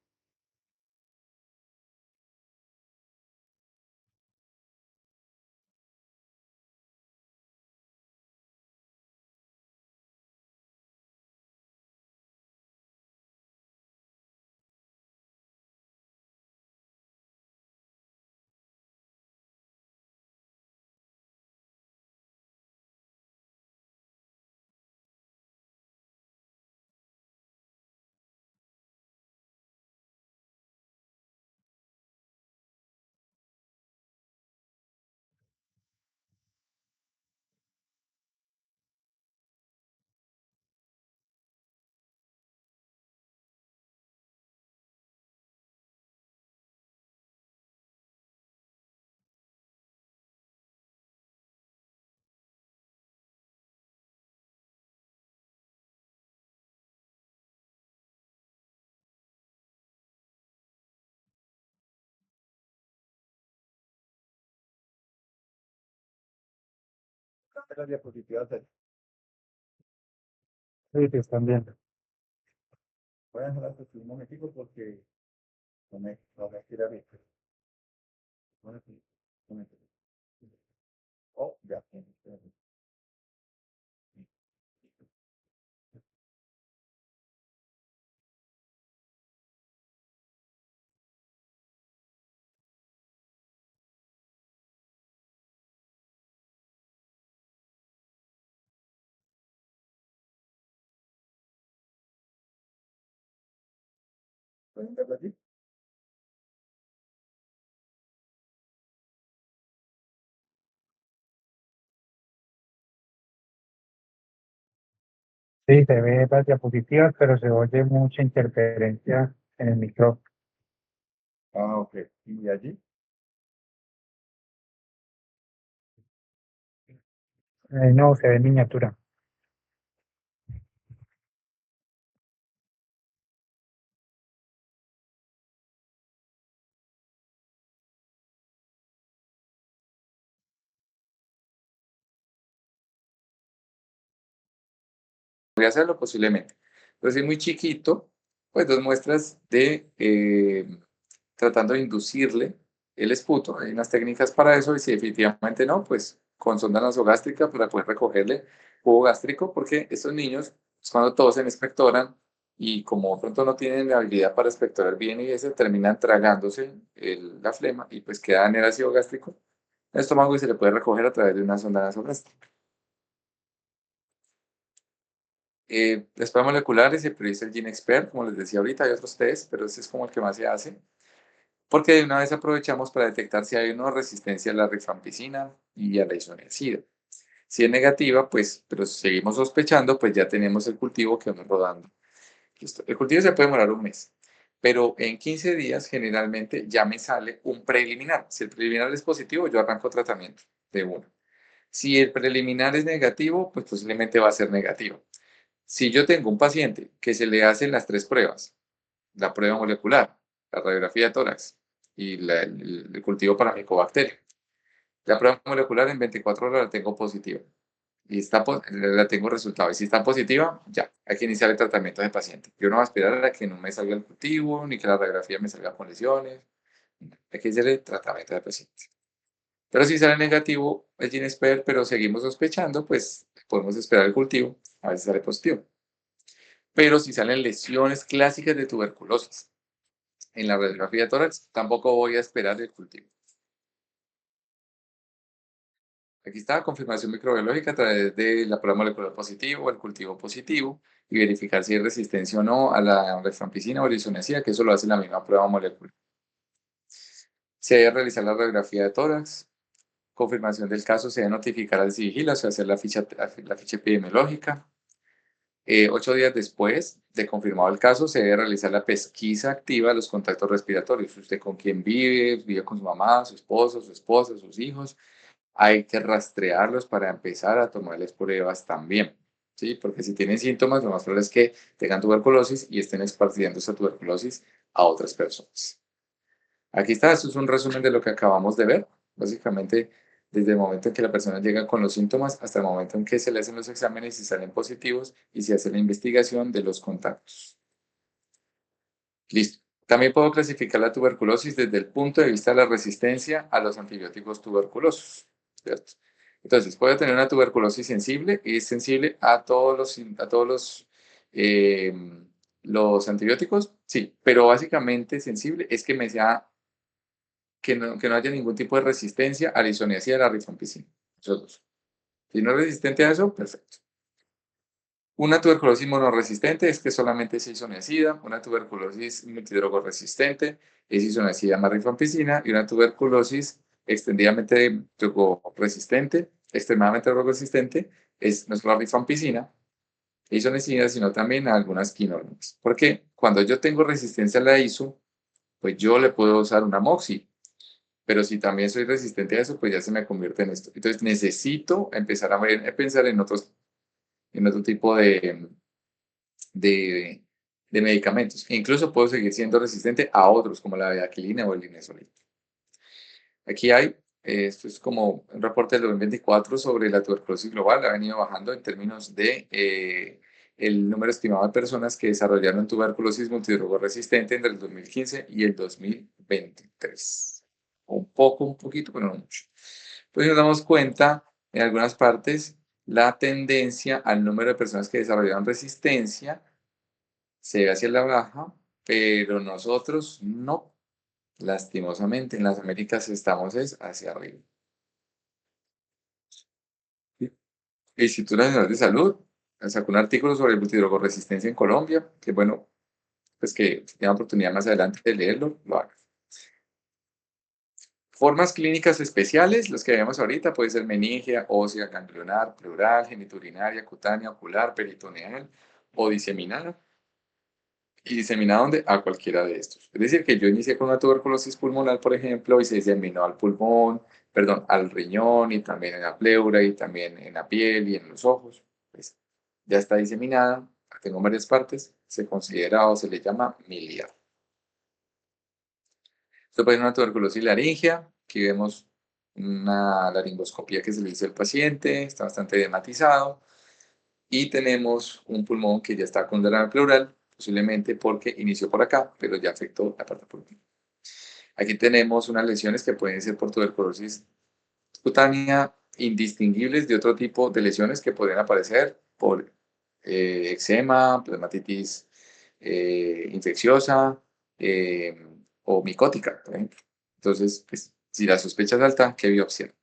Las diapositivas ahí. Sí, te están viendo. Voy a dejar hasta aquí un momentico porque no me quiere abrir. Bueno, sí, un momento. Oh, ya. ¿Pueden verlo allí? Sí, se ve las diapositivas, pero se oye mucha interferencia en el micrófono. Ah, ok. ¿Y allí? No, se ve en miniatura. Voy a hacerlo posiblemente. Pero si es muy chiquito, pues 2 muestras de tratando de inducirle el esputo. Hay unas técnicas para eso y si definitivamente no, pues con sonda nasogástrica para poder recogerle jugo gástrico, porque estos niños, pues, cuando tosen, expectoran y como pronto no tienen la habilidad para expectorar bien y eso, terminan tragándose la flema y pues queda en el ácido gástrico en el estómago y se le puede recoger a través de una sonda nasogástrica. Las pruebas moleculares se prioriza el GeneXpert, como les decía ahorita, hay otros test, pero este es como el que más se hace, porque de una vez aprovechamos para detectar si hay una resistencia a la rifampicina y a la isoniazida. Si es negativa, pues, pero seguimos sospechando, pues ya tenemos el cultivo que vamos rodando. Listo. El cultivo se puede demorar un mes, pero en 15 días generalmente ya me sale un preliminar. Si el preliminar es positivo, yo arranco tratamiento de uno. Si el preliminar es negativo, pues posiblemente va a ser negativo. Si yo tengo un paciente que se le hacen las 3 pruebas, la prueba molecular, la radiografía de tórax y el cultivo para micobacteria, la prueba molecular en 24 horas la tengo positiva y la tengo resultado. Y si está positiva, ya, hay que iniciar el tratamiento de paciente. Yo no voy a esperar a que no me salga el cultivo, ni que la radiografía me salga con lesiones. Hay que hacer el tratamiento de paciente. Pero si sale negativo el GeneXpert, pero seguimos sospechando, pues podemos esperar el cultivo, a ver si sale positivo. Pero si salen lesiones clásicas de tuberculosis en la radiografía de tórax, tampoco voy a esperar el cultivo. Aquí está, confirmación microbiológica a través de la prueba molecular positivo, el cultivo positivo, y verificar si hay resistencia o no a la rifampicina o la isoniazida, que eso lo hace la misma prueba molecular. Se debe realizar la radiografía de tórax, confirmación del caso, se debe notificar al sigilo, o sea, hacer la ficha epidemiológica. 8 días después de confirmado el caso, se debe realizar la pesquisa activa de los contactos respiratorios. Usted con quién vive con su mamá, su esposo, su esposa, sus hijos. Hay que rastrearlos para empezar a tomarles pruebas también. ¿Sí? Porque si tienen síntomas, lo más probable es que tengan tuberculosis y estén esparciendo esa tuberculosis a otras personas. Aquí está, esto es un resumen de lo que acabamos de ver. Básicamente, desde el momento en que la persona llega con los síntomas hasta el momento en que se le hacen los exámenes y salen positivos y se hace la investigación de los contactos. Listo. También puedo clasificar la tuberculosis desde el punto de vista de la resistencia a los antibióticos tuberculosos, ¿cierto? Entonces, puede tener una tuberculosis sensible y es sensible a todos eh, los antibióticos, sí, pero básicamente sensible es que me sea que no haya ningún tipo de resistencia a la isoniazida y a la rifampicina. Esos dos. Si no es resistente a eso, perfecto. Una tuberculosis monorresistente es que solamente es isoniazida, una tuberculosis multidrogoresistente es isoniazida más rifampicina y una tuberculosis extendidamente drogoresistente, extremadamente drogoresistente, es no solo la rifampicina e isoniazida, sino también a algunas quinolonas. Porque cuando yo tengo resistencia a la ISO, pues yo le puedo usar una moxi, pero si también soy resistente a eso, pues ya se me convierte en esto. Entonces necesito empezar a pensar en otro tipo de, de medicamentos. E incluso puedo seguir siendo resistente a otros, como la bedaquilina o el linezolid. Aquí hay, esto es como un reporte del 2024 sobre la tuberculosis global, ha venido bajando en términos de el número estimado de personas que desarrollaron tuberculosis multidrogoresistente entre el 2015 y el 2023. Un poquito, pero no mucho. Pues nos damos cuenta en algunas partes la tendencia al número de personas que desarrollaron resistencia se ve hacia la baja, pero nosotros no. Lastimosamente, en las Américas estamos es hacia arriba. El Instituto Nacional de Salud sacó un artículo sobre multidrogoresistencia en Colombia, que bueno, pues que si tiene oportunidad más adelante de leerlo, lo haga. Formas clínicas especiales, los que vemos ahorita, puede ser meningia, ósea, ganglionar, pleural, geniturinaria, cutánea, ocular, peritoneal o diseminada. ¿Y diseminada dónde? A cualquiera de estos. Es decir, que yo inicié con una tuberculosis pulmonar, por ejemplo, y se diseminó al pulmón, perdón, al riñón y también en la pleura y también en la piel y en los ojos. Pues ya está diseminada, tengo varias partes, se considera o se le llama miliar. Esto puede ser una tuberculosis laringea. Aquí vemos una laringoscopía que se le hizo al paciente, está bastante edematizado. Y tenemos un pulmón que ya está con derrame pleural, posiblemente porque inició por acá, pero ya afectó la parte pulmonar. Aquí tenemos unas lesiones que pueden ser por tuberculosis cutánea, indistinguibles de otro tipo de lesiones que podrían aparecer por eczema, plasmatitis infecciosa o micótica, por ejemplo. Entonces, pues, si la sospecha es alta, ¿qué biopsia?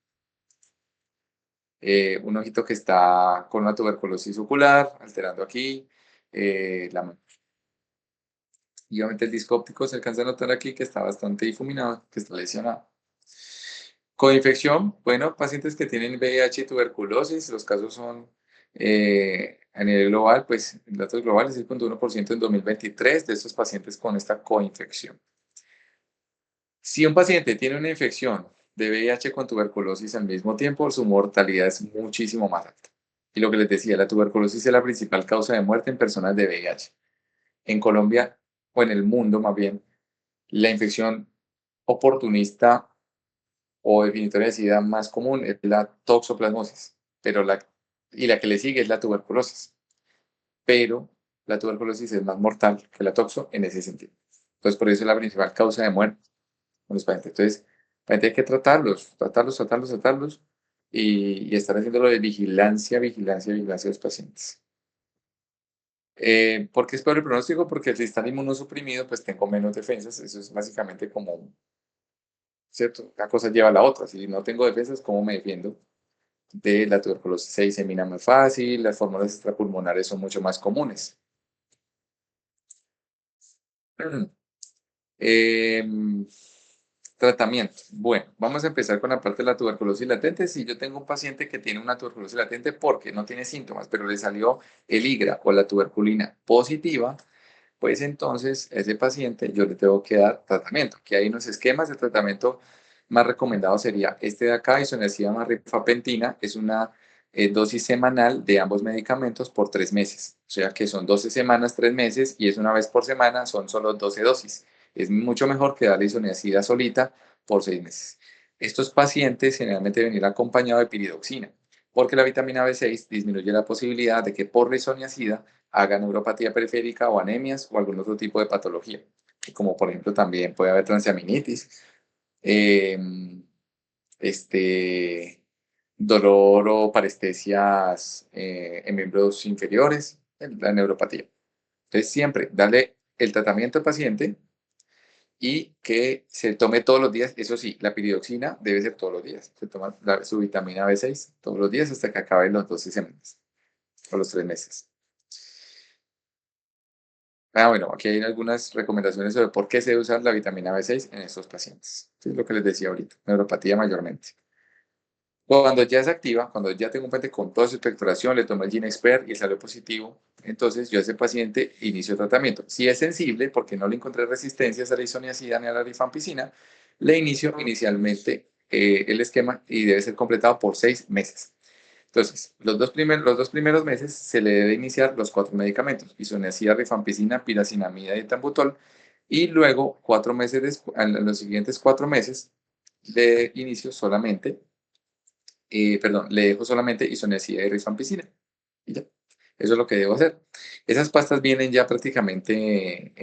Un ojito que está con una tuberculosis ocular, alterando aquí. Y obviamente el disco óptico se alcanza a notar aquí que está bastante difuminado, que está lesionado. Coinfección, bueno, pacientes que tienen VIH y tuberculosis, los casos son a nivel global, pues en datos globales, 6.1% en 2023 de estos pacientes con esta coinfección. Si un paciente tiene una infección de VIH con tuberculosis al mismo tiempo, su mortalidad es muchísimo más alta. Y lo que les decía, la tuberculosis es la principal causa de muerte en personas de VIH. En Colombia, o en el mundo más bien, la infección oportunista o definitoria de SIDA más común es la toxoplasmosis, y la que le sigue es la tuberculosis. Pero la tuberculosis es más mortal que la toxo en ese sentido. Entonces, por eso es la principal causa de muerte con los pacientes. Entonces, hay que tratarlos y estar haciéndolo de vigilancia de los pacientes. ¿Por qué es peor el pronóstico? Porque si está inmunosuprimido, pues tengo menos defensas. Eso es básicamente como, ¿cierto? Una cosa lleva a la otra. Si no tengo defensas, ¿cómo me defiendo de la tuberculosis? Se disemina más fácil, las fórmulas extrapulmonares son mucho más comunes. Tratamiento. Bueno, vamos a empezar con la parte de la tuberculosis latente. Si yo tengo un paciente que tiene una tuberculosis latente porque no tiene síntomas, pero le salió el IGRA o la tuberculina positiva, pues entonces ese paciente yo le tengo que dar tratamiento. Que hay unos esquemas de tratamiento más recomendados sería este de acá, isoniazida más rifapentina, es una dosis semanal de ambos medicamentos por 3 meses. O sea que son 12 semanas, 3 meses y es una vez por semana, son solo 12 dosis. Es mucho mejor que darle isoniazida solita por 6 meses. Estos pacientes generalmente deben ir acompañados de piridoxina, porque la vitamina B6 disminuye la posibilidad de que por la isoniazida haga neuropatía periférica o anemias o algún otro tipo de patología, como por ejemplo también puede haber transaminitis, dolor o parestesias en miembros inferiores, la neuropatía. Entonces siempre darle el tratamiento al paciente y que se tome todos los días. Eso sí, la piridoxina debe ser todos los días. Se toma su vitamina B6 todos los días hasta que acaben las 12 semanas o los 3 meses. Bueno, aquí hay algunas recomendaciones sobre por qué se debe usar la vitamina B6 en estos pacientes. Es lo que les decía ahorita, neuropatía mayormente. Cuando ya es activa, cuando ya tengo un paciente con toda su expectoración, le tomo el GeneXpert y salió positivo, entonces yo a ese paciente inicio tratamiento. Si es sensible, porque no le encontré resistencias a la isoniazida ni a la rifampicina, le inicio inicialmente el esquema y debe ser completado por 6 meses. Entonces, los dos primeros meses se le debe iniciar los 4 medicamentos, isoniazida, rifampicina, piracinamida y etambutol, y luego 4 meses después, en los siguientes 4 meses, le inicio solamente le dejo solamente isoniazida y rifampicina. Y ya. Eso es lo que debo hacer. Esas pastas vienen ya prácticamente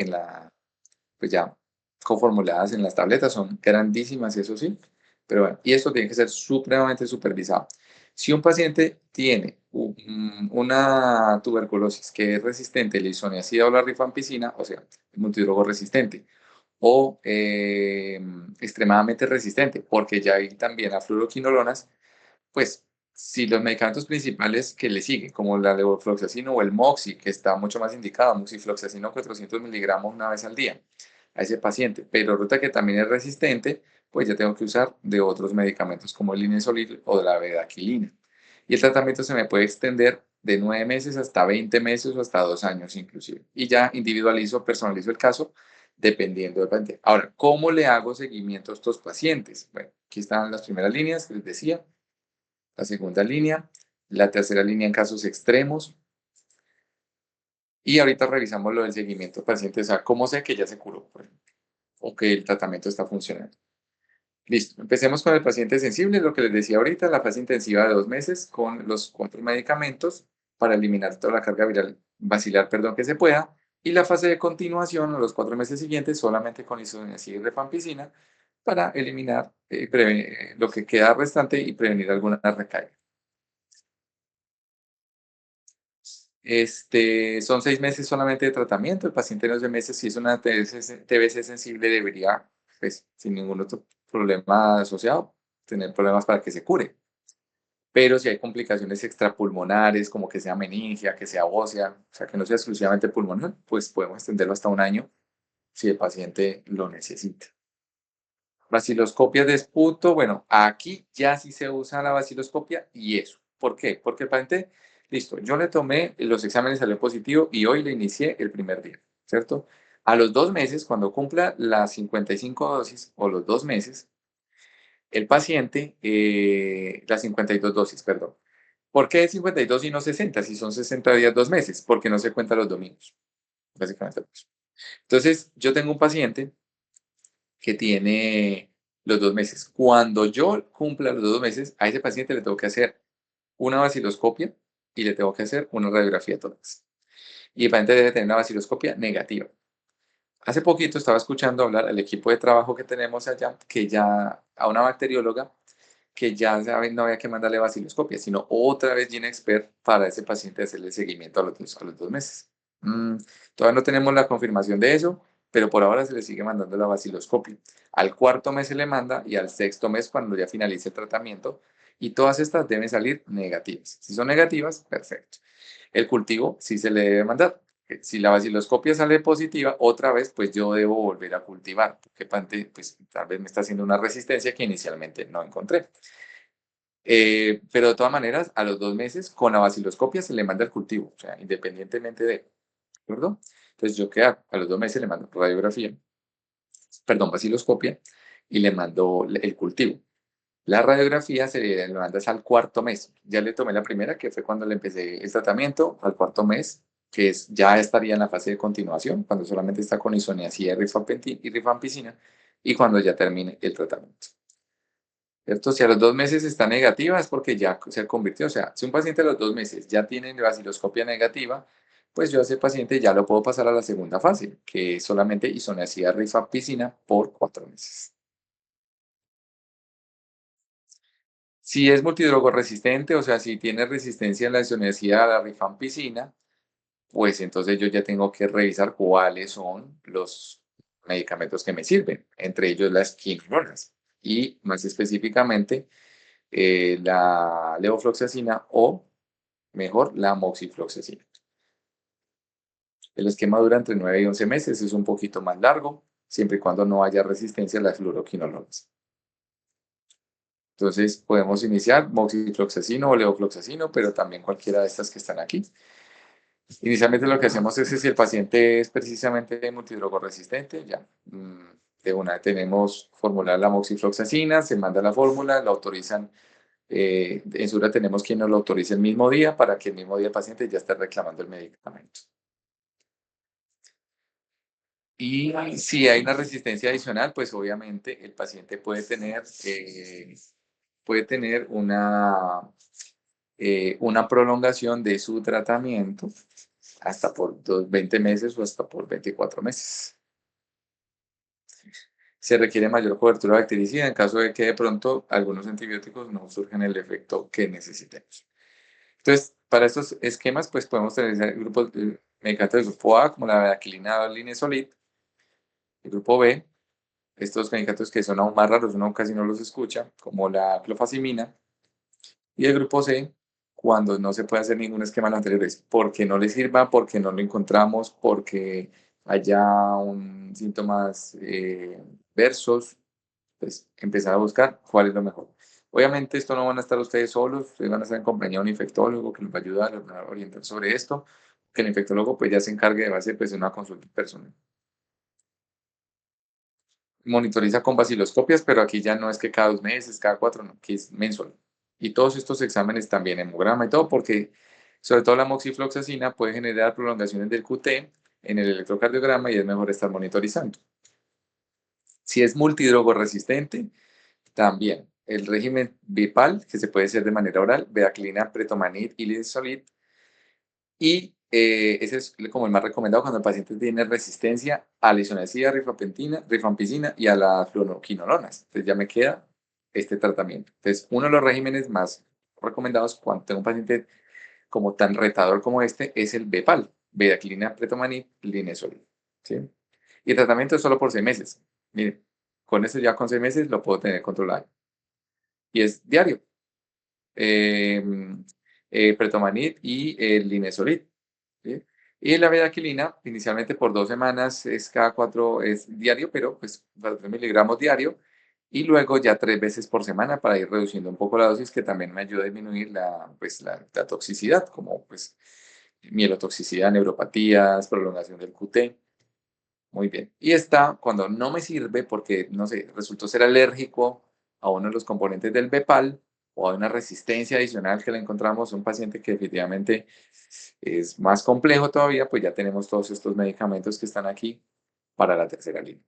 pues ya conformuladas en las tabletas, son grandísimas, eso sí. Pero bueno, y esto tiene que ser supremamente supervisado. Si un paciente tiene una tuberculosis que es resistente a la isoniazida o la rifampicina, o sea, multidrogo resistente, o extremadamente resistente, porque ya hay también a fluoroquinolonas, pues si los medicamentos principales que le siguen, como la levofloxacino o el moxi, que está mucho más indicado, moxifloxacino 400 miligramos una vez al día a ese paciente, pero resulta que también es resistente, pues ya tengo que usar de otros medicamentos como el linezolid o de la bedaquilina. Y el tratamiento se me puede extender de 9 meses hasta 20 meses o hasta 2 años inclusive. Y ya individualizo, personalizo el caso dependiendo del paciente. Ahora, ¿cómo le hago seguimiento a estos pacientes? Bueno, aquí están las primeras líneas que les decía, la segunda línea, la tercera línea en casos extremos. Y ahorita revisamos lo del seguimiento al paciente, o sea, cómo sé que ya se curó, por ejemplo, o que el tratamiento está funcionando. Listo, empecemos con el paciente sensible, lo que les decía ahorita, la fase intensiva de 2 meses con los 4 medicamentos para eliminar toda la carga viral, vacilar, perdón, que se pueda, y la fase de continuación, los 4 meses siguientes, solamente con isoniazid y rifampicina para eliminar lo que queda restante y prevenir alguna recaída. Son 6 meses solamente de tratamiento. El paciente en 12 meses, si es una TBC sensible, debería, pues, sin ningún otro problema asociado, tener problemas para que se cure. Pero si hay complicaciones extrapulmonares, como que sea meningia, que sea ósea, o sea, que no sea exclusivamente pulmonar, pues podemos extenderlo hasta 1 año si el paciente lo necesita. Vaciloscopia de esputo, bueno, aquí ya sí se usa la vaciloscopia y eso. ¿Por qué? Porque el paciente, listo, yo le tomé los exámenes, salió positivo y hoy le inicié el primer día, ¿cierto? A los 2 meses, cuando cumpla las 55 dosis o los 2 meses, el paciente, las 52 dosis, perdón. ¿Por qué 52 y no 60? Si son 60 días, 2 meses, porque no se cuenta los domingos, básicamente. Entonces, yo tengo un paciente que tiene los 2 meses. Cuando yo cumpla los 2 meses, a ese paciente le tengo que hacer una vaciloscopia y le tengo que hacer una radiografía de tórax. Y el paciente debe tener una vaciloscopia negativa. Hace poquito estaba escuchando hablar al equipo de trabajo que tenemos allá, que ya a una bacterióloga, que ya saben, no había que mandarle vaciloscopia, sino otra vez GeneXpert para ese paciente hacerle seguimiento a los 2 meses. Todavía no tenemos la confirmación de eso, pero por ahora se le sigue mandando la vaciloscopia. Al 4.º mes se le manda y al 6.º mes, cuando ya finalice el tratamiento, y todas estas deben salir negativas. Si son negativas, perfecto. El cultivo sí se le debe mandar. Si la vaciloscopia sale positiva, otra vez, pues yo debo volver a cultivar, porque pues, tal vez me está haciendo una resistencia que inicialmente no encontré. Pero de todas maneras, a los 2 meses, con la vaciloscopia se le manda el cultivo, o sea, independientemente de, ¿de acuerdo? Entonces yo a los 2 meses le mando radiografía, perdón, vaciloscopia, y le mando el cultivo. La radiografía se le manda al 4.º mes. Ya le tomé la primera, que fue cuando le empecé el tratamiento, al 4.º mes, que ya estaría en la fase de continuación, cuando solamente está con isoniazida y rifampicina, y cuando ya termine el tratamiento. ¿Cierto? Si a los 2 meses está negativa es porque ya se convirtió. O sea, si un paciente a los 2 meses ya tiene vaciloscopia negativa, pues yo a ese paciente ya lo puedo pasar a la segunda fase, que es solamente isoniazida rifampicina por 4 meses. Si es multidrogoresistente, o sea, si tiene resistencia a la isoniazida a la rifampicina, pues entonces yo ya tengo que revisar cuáles son los medicamentos que me sirven, entre ellos las quinolas y más específicamente la levofloxacina o, mejor, la moxifloxacina. El esquema dura entre 9 y 11 meses, es un poquito más largo, siempre y cuando no haya resistencia a las fluoroquinolonas. Entonces podemos iniciar moxifloxacino o levofloxacino, pero también cualquiera de estas que están aquí. Inicialmente lo que hacemos es, si el paciente es precisamente multidrogoresistente, ya de una tenemos formular la moxifloxacina, se manda la fórmula, la autorizan. En Sura tenemos quien nos lo autorice el mismo día para que el mismo día el paciente ya esté reclamando el medicamento. Y si hay una resistencia adicional, pues obviamente el paciente puede tener una prolongación de su tratamiento hasta por 20 meses o hasta por 24 meses. Se requiere mayor cobertura bactericida en caso de que de pronto algunos antibióticos no surjan el efecto que necesitemos. Entonces, para estos esquemas, pues podemos tener grupos de medicamentos del grupo A, como la bedaquilina o linezolid. El grupo B, estos medicamentos que son aún más raros, uno casi no los escucha, como la clofazimina. Y el grupo C, cuando no se puede hacer ningún esquema de los anteriores, porque no le sirva, porque no lo encontramos, porque haya síntomas versos Entonces, empezar a buscar cuál es lo mejor. Obviamente, esto no van a estar ustedes solos, ustedes van a estar en compañía de un infectólogo que les va a ayudar, les va a orientar sobre esto, que el infectólogo pues ya se encargue de hacer pues una consulta personal. Monitoriza con vaciloscopias, pero aquí ya no es que cada 2 meses, cada 4, no, que es mensual. Y todos estos exámenes también, hemograma y todo, porque sobre todo la moxifloxacina puede generar prolongaciones del QT en el electrocardiograma y es mejor estar monitorizando. Si es multidrogo resistente, también el régimen BIPAL, que se puede hacer de manera oral, beaclina, pretomanid y linezolid, y ese es como el más recomendado cuando el paciente tiene resistencia a la isoniazida, rifampicina y a las fluoroquinolonas. Entonces ya me queda este tratamiento. Entonces, uno de los regímenes más recomendados cuando tengo un paciente como tan retador como este es el BEPAL, beaclina, pretomanid, linezolid. ¿Sí? Y el tratamiento es solo por 6 meses. Miren, con eso ya con 6 meses lo puedo tener controlado. Y es diario. Pretomanid y el linezolid. ¿Sí? Y la bedaquilina, inicialmente por 2 semanas, es cada 4, es diario, pero pues 3 miligramos diario. Y luego ya 3 veces por semana para ir reduciendo un poco la dosis, que también me ayuda a disminuir la toxicidad, como pues mielotoxicidad, neuropatías, prolongación del QT. Muy bien. Y esta, cuando no me sirve porque, no sé, resultó ser alérgico a uno de los componentes del BEPAL o a una resistencia adicional que le encontramos a un paciente que definitivamente es más complejo todavía, pues ya tenemos todos estos medicamentos que están aquí para la tercera línea.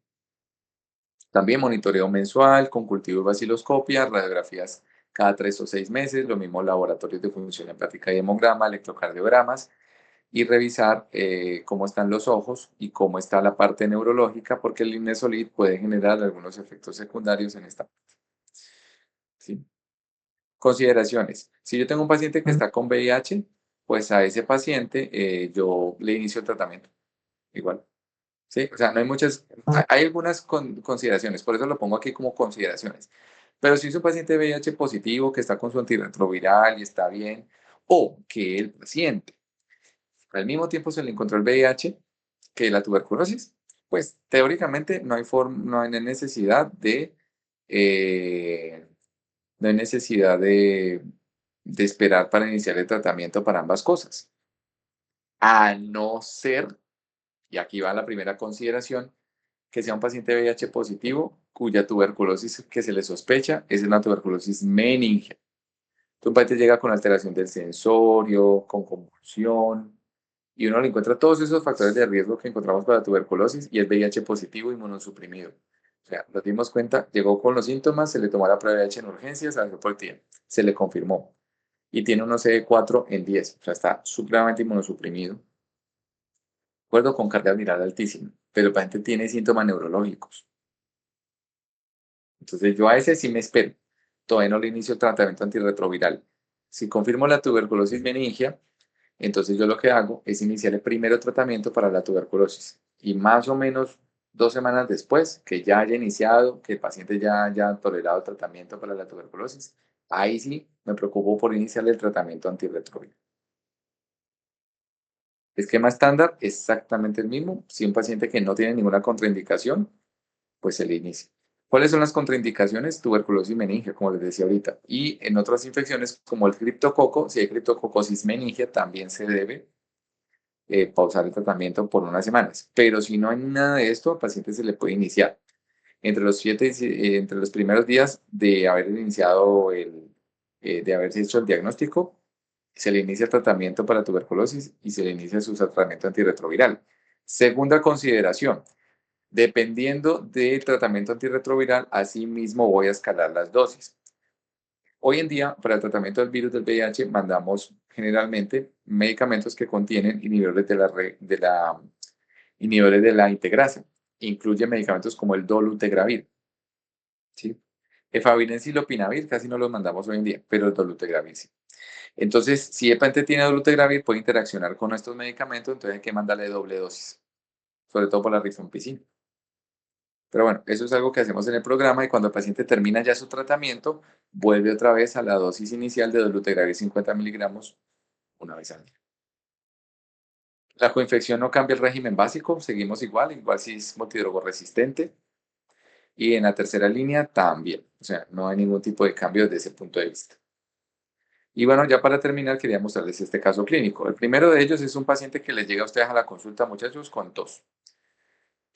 También monitoreo mensual con cultivo y vaciloscopia, radiografías cada 3 o 6 meses, lo mismo laboratorios de función hepática y hemograma, electrocardiogramas, y revisar cómo están los ojos y cómo está la parte neurológica, porque el linezolid puede generar algunos efectos secundarios en esta parte. ¿Sí? Consideraciones. Si yo tengo un paciente que está con VIH, pues a ese paciente yo le inicio el tratamiento. Igual. ¿Sí? O sea, no hay muchas, hay algunas consideraciones, por eso lo pongo aquí como consideraciones. Pero si es un paciente VIH positivo que está con su antirretroviral y está bien, o que el paciente al mismo tiempo se le encontró el VIH que la tuberculosis, pues teóricamente no hay necesidad eh, de esperar para iniciar el tratamiento para ambas cosas. A no ser, y aquí va la primera consideración, que sea un paciente VIH positivo cuya tuberculosis que se le sospecha es una tuberculosis meningia. Un paciente llega con alteración del sensorio, con convulsión, y uno le encuentra todos esos factores de riesgo que encontramos para la tuberculosis y el VIH positivo inmunosuprimido. O sea, nos dimos cuenta, llegó con los síntomas, se le tomó la prueba de VIH en urgencias, se le confirmó y tiene un OCD4 en 10, o sea, está supremamente inmunosuprimido, de acuerdo con carga viral altísima, pero el paciente tiene síntomas neurológicos. Entonces yo a ese sí me espero, todavía no le inicio el tratamiento antirretroviral. Si confirmo la tuberculosis meningia, entonces yo lo que hago es iniciar el primer tratamiento para la tuberculosis y más o menos 2 semanas después que ya haya iniciado, que el paciente ya haya tolerado el tratamiento para la tuberculosis, ahí sí me preocupo por iniciar el tratamiento antirretroviral. Esquema estándar, exactamente el mismo. Si un paciente que no tiene ninguna contraindicación, pues se le inicia. ¿Cuáles son las contraindicaciones? Tuberculosis meningia, como les decía ahorita. Y en otras infecciones, como el criptococo, si hay criptococosis meningia, también se debe pausar el tratamiento por unas semanas. Pero si no hay nada de esto, al paciente se le puede iniciar. Entre los primeros días de haber iniciado de haberse hecho el diagnóstico, se le inicia el tratamiento para tuberculosis y se le inicia su tratamiento antirretroviral. Segunda consideración, dependiendo del tratamiento antirretroviral, así mismo voy a escalar las dosis. Hoy en día, para el tratamiento del virus del VIH, mandamos generalmente medicamentos que contienen inhibidores de la integrasa. Incluye medicamentos como el dolutegravir. ¿Sí? Efavirenz y lopinavir casi no los mandamos hoy en día, pero el dolutegravir sí. Entonces, si el paciente tiene dolutegravir, puede interaccionar con estos medicamentos, entonces hay que mandarle doble dosis, sobre todo por la rifampicina. Pero bueno, eso es algo que hacemos en el programa y cuando el paciente termina ya su tratamiento, vuelve otra vez a la dosis inicial de dolutegravir 50 miligramos una vez al día. La coinfección no cambia el régimen básico, seguimos igual si es multidrogo resistente. Y en la tercera línea también. O sea, no hay ningún tipo de cambio desde ese punto de vista. Y bueno, ya para terminar, quería mostrarles este caso clínico. El primero de ellos es un paciente que les llega a ustedes a la consulta, muchachos, con tos.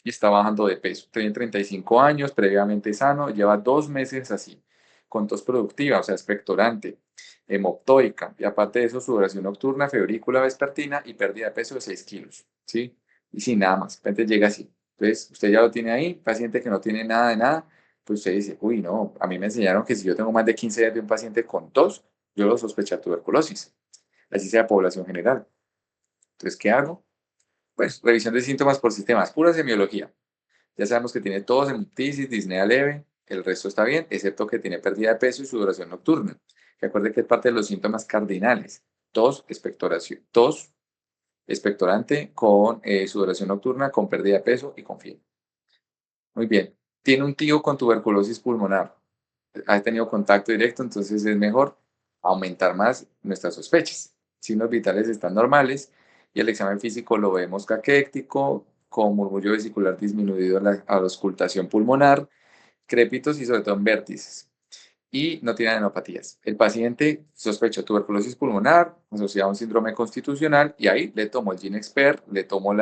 Y está bajando de peso. Tiene 35 años, previamente sano, lleva 2 meses así, con tos productiva, o sea, expectorante, hemoptóica, y aparte de eso, sudoración nocturna, febrícula vespertina y pérdida de peso de 6 kilos, ¿sí? Y sin nada más, de repente llega así. Entonces, usted ya lo tiene ahí, paciente que no tiene nada de nada, pues usted dice, uy, no, a mí me enseñaron que si yo tengo más de 15 días de un paciente con tos, yo lo sospecho de tuberculosis, así sea población general. Entonces, ¿qué hago? Pues revisión de síntomas por sistemas, pura semiología. Ya sabemos que tiene tos, hemoptisis, disnea leve, el resto está bien, excepto que tiene pérdida de peso y sudoración nocturna. Recuerde que es parte de los síntomas cardinales. Tos, expectoración, tos, expectorante con sudoración nocturna, con pérdida de peso y con fiebre. Muy bien. Tiene un tío con tuberculosis pulmonar. Ha tenido contacto directo, entonces es mejor aumentar más nuestras sospechas. Signos vitales están normales y el examen físico lo vemos caquéctico, con murmullo vesicular disminuido a la auscultación pulmonar, crépitos y sobre todo en vértices. Y no tiene adenopatías. El paciente sospechó tuberculosis pulmonar asociada a un síndrome constitucional y ahí le tomó el GeneXpert, le tomó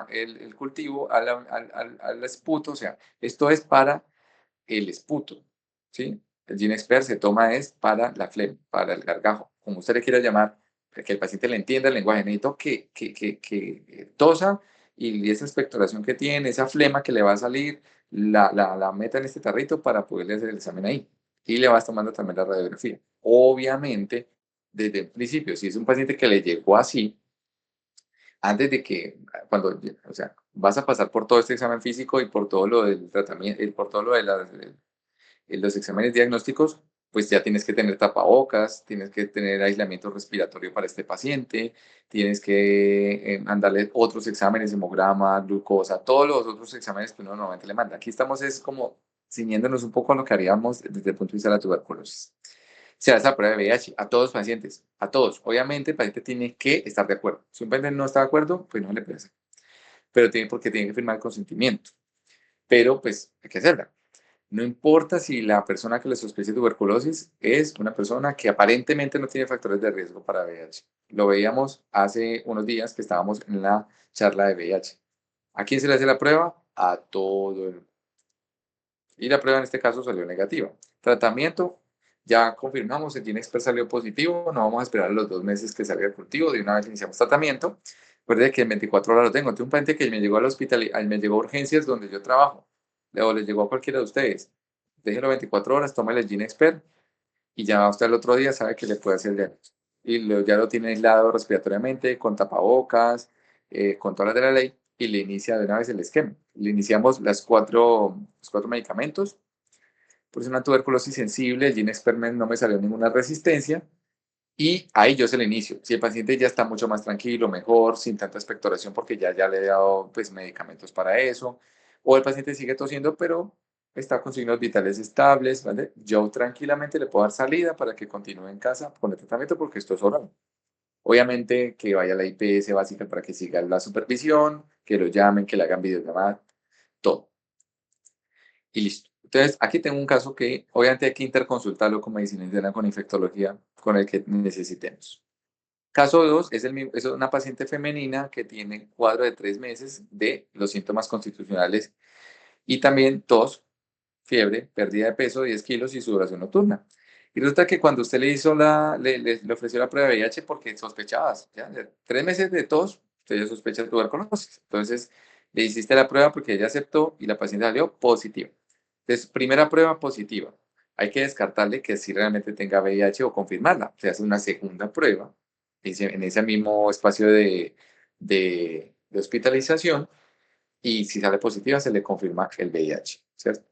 el cultivo al esputo, o sea, esto es para el esputo, ¿sí? El GeneXpert se toma es para la flema, para el gargajo, como usted le quiera llamar, para que el paciente le entienda el lenguaje. Necesito que tosa y esa expectoración que tiene, esa flema que le va a salir, la meta en este tarrito para poderle hacer el examen ahí. Y le vas tomando también la radiografía. Obviamente, desde el principio, si es un paciente que le llegó así, antes de que, cuando, o sea, vas a pasar por todo este examen físico y por todo lo del tratamiento, y por todo lo de los exámenes diagnósticos, pues ya tienes que tener tapabocas, tienes que tener aislamiento respiratorio para este paciente, tienes que mandarle otros exámenes, hemograma, glucosa, todos los otros exámenes que uno normalmente le manda. Aquí estamos es como ciñéndonos un poco a lo que haríamos desde el punto de vista de la tuberculosis. Se hace la prueba de VIH a todos los pacientes, a todos. Obviamente el paciente tiene que estar de acuerdo. Si un paciente no está de acuerdo, pues no le puede hacer. Pero porque tiene que firmar el consentimiento. Pero pues hay que hacerla. No importa si la persona que le sospecha tuberculosis es una persona que aparentemente no tiene factores de riesgo para VIH. Lo veíamos hace unos días que estábamos en la charla de VIH. ¿A quién se le hace la prueba? A todo el mundo. Y la prueba en este caso salió negativa. Tratamiento, ya confirmamos, el GeneXpert salió positivo, no vamos a esperar los 2 meses que salga el cultivo, de una vez iniciamos tratamiento. Recuerde que en 24 horas lo tengo. Tengo un paciente que me llegó al hospital, me llegó a urgencias donde yo trabajo, o les llegó a cualquiera de ustedes. Déjelo 24 horas, tómale el GeneXpert y ya usted el otro día sabe que le puede hacer el diagnóstico. Y ya lo tiene aislado respiratoriamente, con tapabocas, con todas las de la ley, y le inicia de una vez el esquema. Le iniciamos los cuatro medicamentos. Por una tuberculosis sensible, el GeneXpert no me salió ninguna resistencia, y ahí yo se le inicio. Si el paciente ya está mucho más tranquilo, mejor, sin tanta expectoración, porque ya le he dado pues, medicamentos para eso, o el paciente sigue tosiendo, pero está con signos vitales estables, ¿vale? Yo tranquilamente le puedo dar salida para que continúe en casa con el tratamiento, porque esto es oral. Obviamente que vaya a la IPS básica para que siga la supervisión, que lo llamen, que le hagan videollamada, todo. Y listo. Entonces, aquí tengo un caso que obviamente hay que interconsultarlo con medicina interna, con infectología, con el que necesitemos. Caso 2 es una paciente femenina que tiene cuadro de 3 meses de los síntomas constitucionales y también tos, fiebre, pérdida de peso, 10 kilos y sudoración nocturna. Y resulta que cuando usted le hizo le ofreció la prueba de VIH porque sospechabas, ¿ya? De 3 meses de tos, usted ya sospecha de tuberculosis. Entonces, le hiciste la prueba porque ella aceptó y la paciente salió positiva. Entonces, primera prueba positiva. Hay que descartarle que si realmente tenga VIH o confirmarla. Se hace una segunda prueba en ese mismo espacio de hospitalización y si sale positiva se le confirma el VIH, ¿cierto?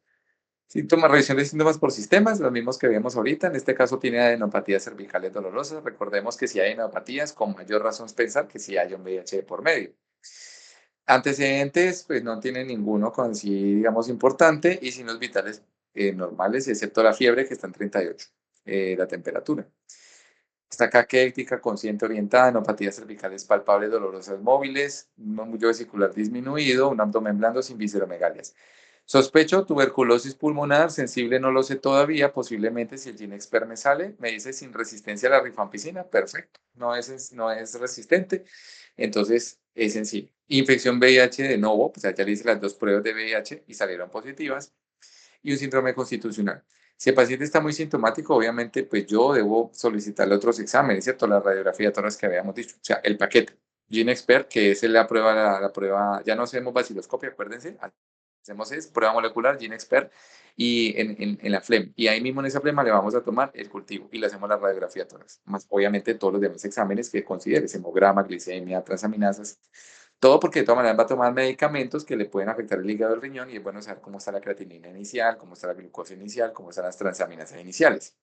Síntomas, revisión de síntomas por sistemas, los mismos que vemos ahorita. En este caso tiene adenopatías cervicales dolorosas. Recordemos que si hay adenopatías, con mayor razón es pensar que si hay un VIH por medio. Antecedentes, pues no tiene ninguno con sí, digamos, importante, y signos vitales normales, excepto la fiebre, que está en 38, la temperatura. Está caquética, consciente, orientada, enopatías cervicales palpables, dolorosas, móviles, un murmullo vesicular disminuido, un abdomen blando sin visceromegalias. Sospecho tuberculosis pulmonar, sensible no lo sé todavía, posiblemente si el GeneXpert me sale, me dice sin resistencia a la rifampicina, perfecto, no es resistente, entonces es sensible. Infección VIH de novo, pues ya le hice las 2 pruebas de VIH y salieron positivas, y un síndrome constitucional. Si el paciente está muy sintomático, obviamente, pues yo debo solicitarle otros exámenes, ¿cierto? La radiografía de todas las que habíamos dicho, o sea, el paquete. GeneXpert, que es la prueba, la prueba, ya no hacemos vaciloscopia, acuérdense, hacemos es prueba molecular, GeneXpert, y en la flema. Y ahí mismo en esa flema le vamos a tomar el cultivo y le hacemos la radiografía a todas. Más obviamente todos los demás exámenes que considere, hemograma, glicemia, transaminasas, todo porque de todas maneras va a tomar medicamentos que le pueden afectar el hígado, el riñón, y es bueno saber cómo está la creatinina inicial, cómo está la glucosa inicial, cómo están las transaminasas iniciales.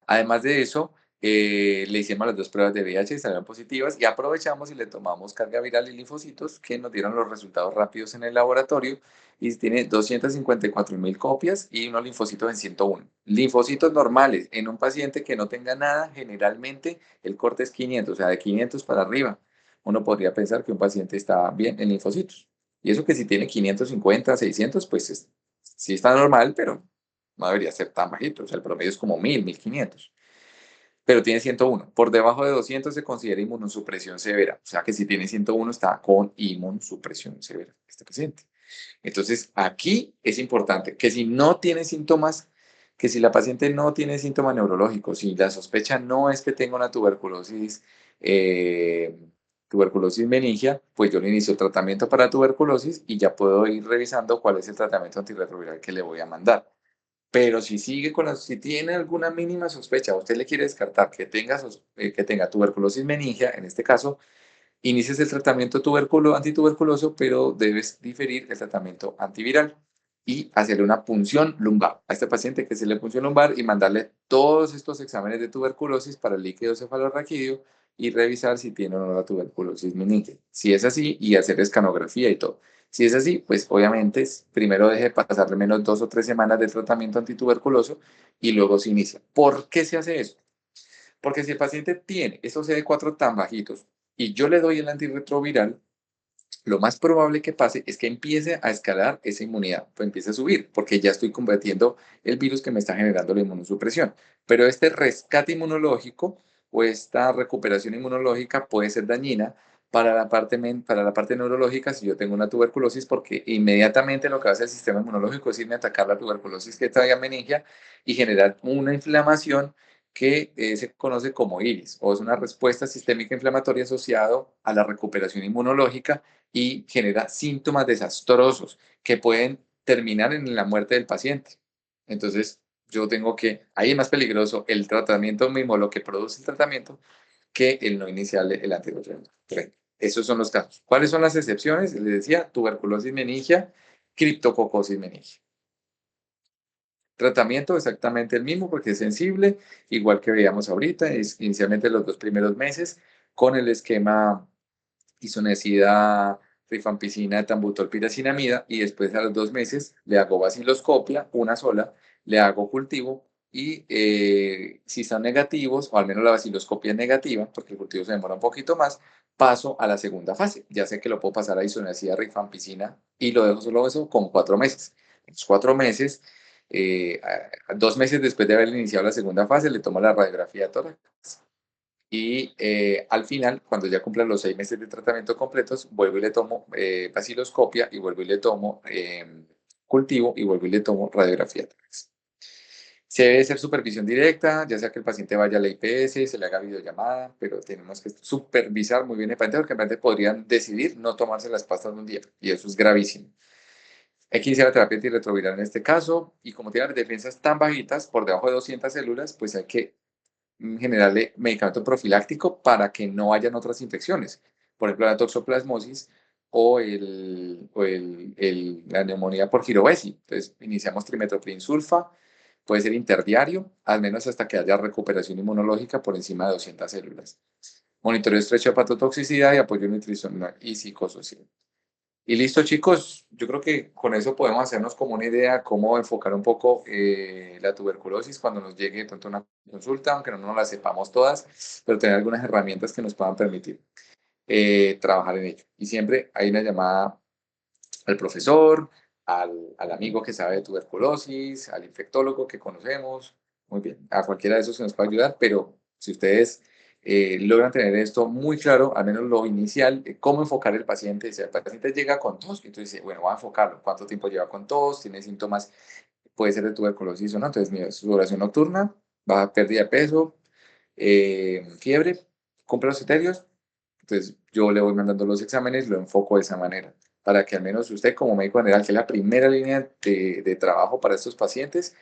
Además de eso, le hicimos las 2 pruebas de VIH y salieron positivas y aprovechamos y le tomamos carga viral y linfocitos que nos dieron los resultados rápidos en el laboratorio y tiene 254.000 copias y unos linfocitos en 101. Linfocitos normales en un paciente que no tenga nada, generalmente el corte es 500, o sea, de 500 para arriba. Uno podría pensar que un paciente está bien en linfocitos. Y eso que si tiene 550, 600, pues sí está normal, pero no debería ser tan bajito, o sea, el promedio es como 1000, 1500, pero tiene 101. Por debajo de 200 se considera inmunosupresión severa, o sea que si tiene 101 está con inmunosupresión severa este paciente. Entonces, aquí es importante que si no tiene síntomas, que si la paciente no tiene síntomas neurológicos, si la sospecha no es que tenga una tuberculosis meningia, pues yo le inicio tratamiento para tuberculosis y ya puedo ir revisando cuál es el tratamiento antirretroviral que le voy a mandar. Pero si sigue si tiene alguna mínima sospecha, usted le quiere descartar que tenga tuberculosis meningia, en este caso, inicies el tratamiento antituberculoso, pero debes diferir el tratamiento antiviral y hacerle una punción lumbar a este paciente, que se le punción lumbar y mandarle todos estos exámenes de tuberculosis para el líquido cefalorraquídeo y revisar si tiene o no la tuberculosis meningia. Si es así, y hacer escanografía y todo. Si es así, pues obviamente primero deje de pasarle menos 2 o 3 semanas de tratamiento antituberculoso y luego se inicia. ¿Por qué se hace eso? Porque si el paciente tiene estos CD4 tan bajitos y yo le doy el antirretroviral, lo más probable que pase es que empiece a escalar esa inmunidad, pues empiece a subir, porque ya estoy combatiendo el virus que me está generando la inmunosupresión. Pero este rescate inmunológico o esta recuperación inmunológica puede ser dañina para la parte neurológica si yo tengo una tuberculosis, porque inmediatamente lo que hace el sistema inmunológico es irme a atacar la tuberculosis que traiga meningia y generar una inflamación que se conoce como iris, o es una respuesta sistémica inflamatoria asociada a la recuperación inmunológica y genera síntomas desastrosos que pueden terminar en la muerte del paciente. Entonces, yo tengo que, ahí es más peligroso el tratamiento mismo, lo que produce el tratamiento, que el no iniciarle el antirretroviral. Esos son los casos. ¿Cuáles son las excepciones? Les decía, tuberculosis meningia, criptococosis meningia. Tratamiento exactamente el mismo porque es sensible, igual que veíamos ahorita, es inicialmente los 2 primeros meses con el esquema isoniazida, rifampicina, tambutol, piracinamida, y después a los 2 meses le hago vaciloscopia, una sola, le hago cultivo y si son negativos, o al menos la vaciloscopia es negativa, porque el cultivo se demora un poquito más, paso a la segunda fase. Ya sé que lo puedo pasar a isoniazida, rifampicina y lo dejo solo eso con 4 meses. Los 4 meses, 2 meses después de haber iniciado la segunda fase, le tomo la radiografía de tórax y al final, cuando ya cumplan los 6 meses de tratamiento completos, vuelvo y le tomo vaciloscopia y vuelvo y le tomo cultivo y vuelvo y le tomo radiografía. Se debe hacer supervisión directa, ya sea que el paciente vaya a la IPS, se le haga videollamada, pero tenemos que supervisar muy bien el paciente porque el paciente podrían decidir no tomarse las pastas de un día y eso es gravísimo. Hay que iniciar la terapia antirretroviral en este caso y como tiene las defensas tan bajitas, por debajo de 200 células, pues hay que generarle medicamento profiláctico para que no hayan otras infecciones. Por ejemplo, la toxoplasmosis o la neumonía por girovesi. Entonces, iniciamos trimetoprim sulfa, puede ser interdiario, al menos hasta que haya recuperación inmunológica por encima de 200 células. Monitoreo estrecho de hepatotoxicidad y apoyo nutricional y psicosocial. Y listo, chicos, yo creo que con eso podemos hacernos como una idea cómo enfocar un poco la tuberculosis cuando nos llegue tanto una consulta, aunque no nos la sepamos todas, pero tener algunas herramientas que nos puedan permitir trabajar en ello. Y siempre hay una llamada al profesor, al amigo que sabe de tuberculosis, al infectólogo que conocemos, muy bien, a cualquiera de esos se nos puede ayudar, pero si ustedes logran tener esto muy claro, al menos lo inicial, cómo enfocar el paciente, si el paciente llega con tos, entonces dice, bueno, voy a enfocarlo, cuánto tiempo lleva con tos, tiene síntomas, puede ser de tuberculosis o no, entonces mira, su duración nocturna, baja pérdida de peso, fiebre, cumple los criterios, entonces yo le voy mandando los exámenes, lo enfoco de esa manera, para que al menos usted como médico general, que es la primera línea de trabajo para estos pacientes,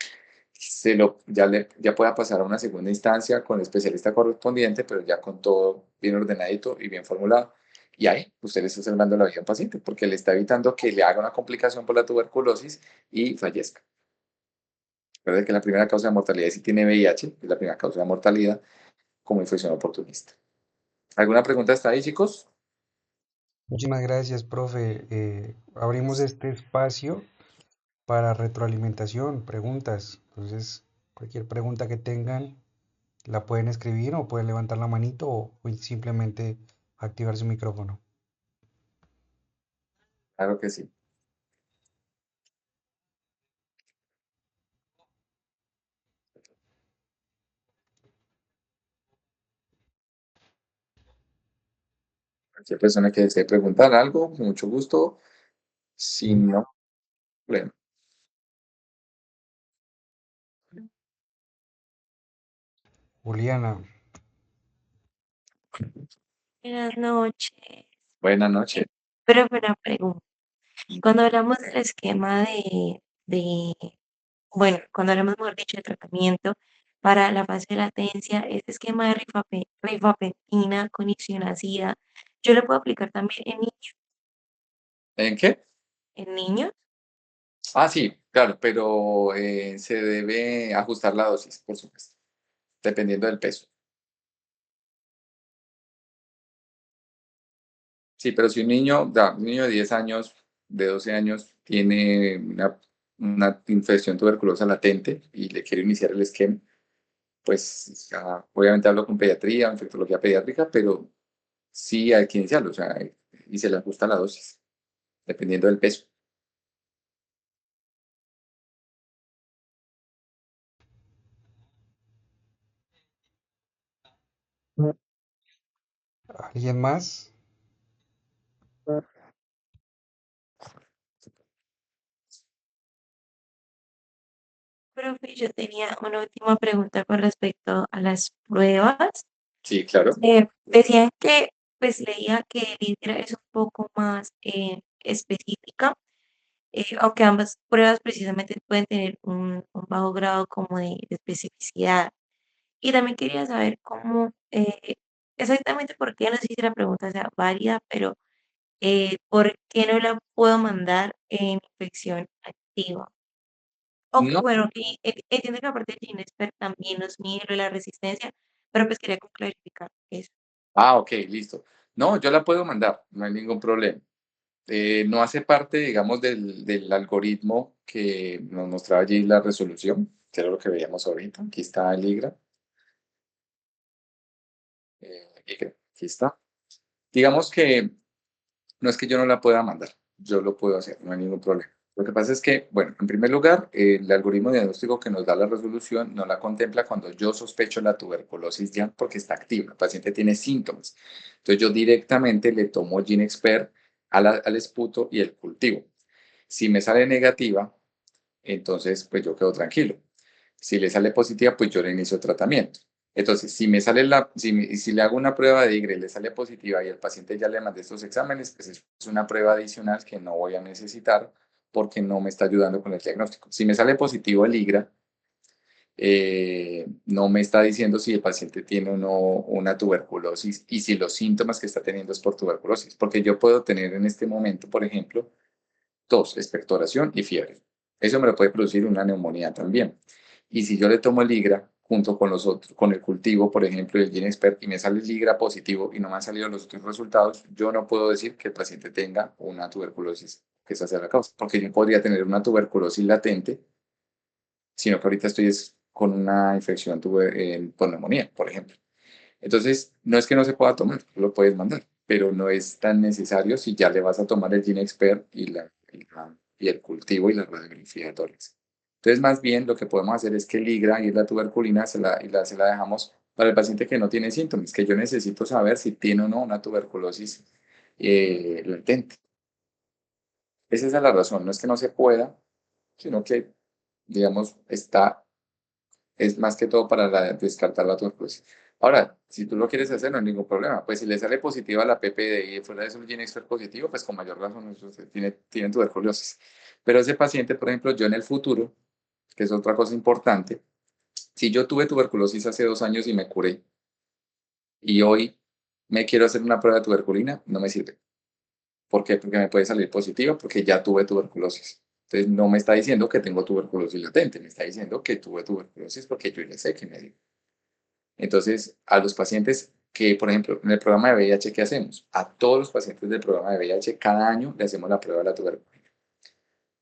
ya pueda pasar a una segunda instancia con el especialista correspondiente, pero ya con todo bien ordenadito y bien formulado. Y ahí usted le está salvando la vida a un paciente, porque le está evitando que le haga una complicación por la tuberculosis y fallezca. Recuerda que la primera causa de mortalidad si tiene VIH, es la primera causa de mortalidad como infección oportunista. ¿Alguna pregunta hasta ahí, chicos? Muchísimas gracias, profe. Abrimos este espacio para retroalimentación, preguntas. Entonces, cualquier pregunta que tengan, la pueden escribir o pueden levantar la manito o simplemente activar su micrófono. Claro que sí. Cualquier persona que desee preguntar algo, con mucho gusto, si no, problema. Juliana, Buenas noches. Buenas noches. Pero una pregunta. Cuando hablamos del esquema de, bueno, cuando hablamos, mejor dicho, de tratamiento para la fase de latencia, este esquema de rifampicina con isoniazida, ¿yo lo puedo aplicar también ¿En qué? en niños? Ah, sí, claro, pero se debe ajustar la dosis, por supuesto, dependiendo del peso. Sí, pero si un niño de 10 años, de 12 años, tiene una infección tuberculosa latente y le quiere iniciar el esquema, pues obviamente hablo con pediatría, infectología pediátrica, pero sí hay que iniciarlo, o sea, y se le ajusta la dosis, dependiendo del peso. ¿alguien más? Profe, yo tenía una última pregunta con respecto a las pruebas. Sí, claro. Decían que, pues leía que el IDRA es un poco más específica, aunque ambas pruebas precisamente pueden tener un bajo grado como de especificidad. Y también quería saber cómo, exactamente por qué, no sé si la pregunta sea válida, pero ¿por qué no la puedo mandar en infección activa? Aunque No, bueno, entiendo que aparte de Ginexpert también nos mide lo de la resistencia, pero pues quería como clarificar eso. ok, listo. No, yo la puedo mandar, no hay ningún problema. No hace parte, digamos, del algoritmo que nos mostraba allí la resolución, que era lo que veíamos ahorita. Aquí está el IGRA. Aquí está. Digamos que no es que yo no la pueda mandar, yo lo puedo hacer, no hay ningún problema. Lo que pasa es que, bueno, en primer lugar, el algoritmo diagnóstico que nos da la resolución no la contempla cuando yo sospecho la tuberculosis ya porque está activa, el paciente tiene síntomas. Entonces yo directamente le tomo GeneXpert al esputo y el cultivo. Si me sale negativa, entonces pues yo quedo tranquilo. Si le sale positiva, pues yo le inicio tratamiento. Entonces, si le hago una prueba de IGRE y le sale positiva y el paciente ya le mandé estos exámenes, pues es una prueba adicional que no voy a necesitar porque no me está ayudando con el diagnóstico. Si me sale positivo el IGRA, no me está diciendo si el paciente tiene o no una tuberculosis y si los síntomas que está teniendo es por tuberculosis, porque yo puedo tener en este momento, por ejemplo, tos, expectoración y fiebre. Eso me lo puede producir una neumonía también. Y si yo le tomo el IGRA junto con los otros, con el cultivo, por ejemplo, el GeneXpert, y me sale el IGRA positivo y no me han salido los otros resultados, yo no puedo decir que el paciente tenga una tuberculosis, que esa sea la causa, porque yo podría tener una tuberculosis latente, sino que ahorita estoy con una infección por neumonía, por ejemplo. Entonces, no es que no se pueda tomar, lo puedes mandar, pero no es tan necesario si ya le vas a tomar el GeneXpert y y el cultivo y la radiografía de tórax. Entonces, más bien lo que podemos hacer es que el IGRA y la tuberculina se la dejamos para el paciente que no tiene síntomas, que yo necesito saber si tiene o no una tuberculosis latente. Esa es la razón, no es que no se pueda, sino que, digamos, es más que todo para descartar la tuberculosis. Ahora, si tú lo quieres hacer, no hay ningún problema. Pues si le sale positiva la PPD y fuera de eso un gene expert positivo, pues con mayor razón tiene tuberculosis. Pero ese paciente, por ejemplo, yo en el futuro, que es otra cosa importante, si yo tuve tuberculosis hace 2 años y me curé, y hoy me quiero hacer una prueba de tuberculina, no me sirve. ¿Por qué? Porque me puede salir positiva porque ya tuve tuberculosis. Entonces no me está diciendo que tengo tuberculosis latente, me está diciendo que tuve tuberculosis porque yo ya sé que me dio. Entonces, a los pacientes que, por ejemplo, en el programa de VIH, ¿qué hacemos? A todos los pacientes del programa de VIH, cada año le hacemos la prueba de la tuberculina,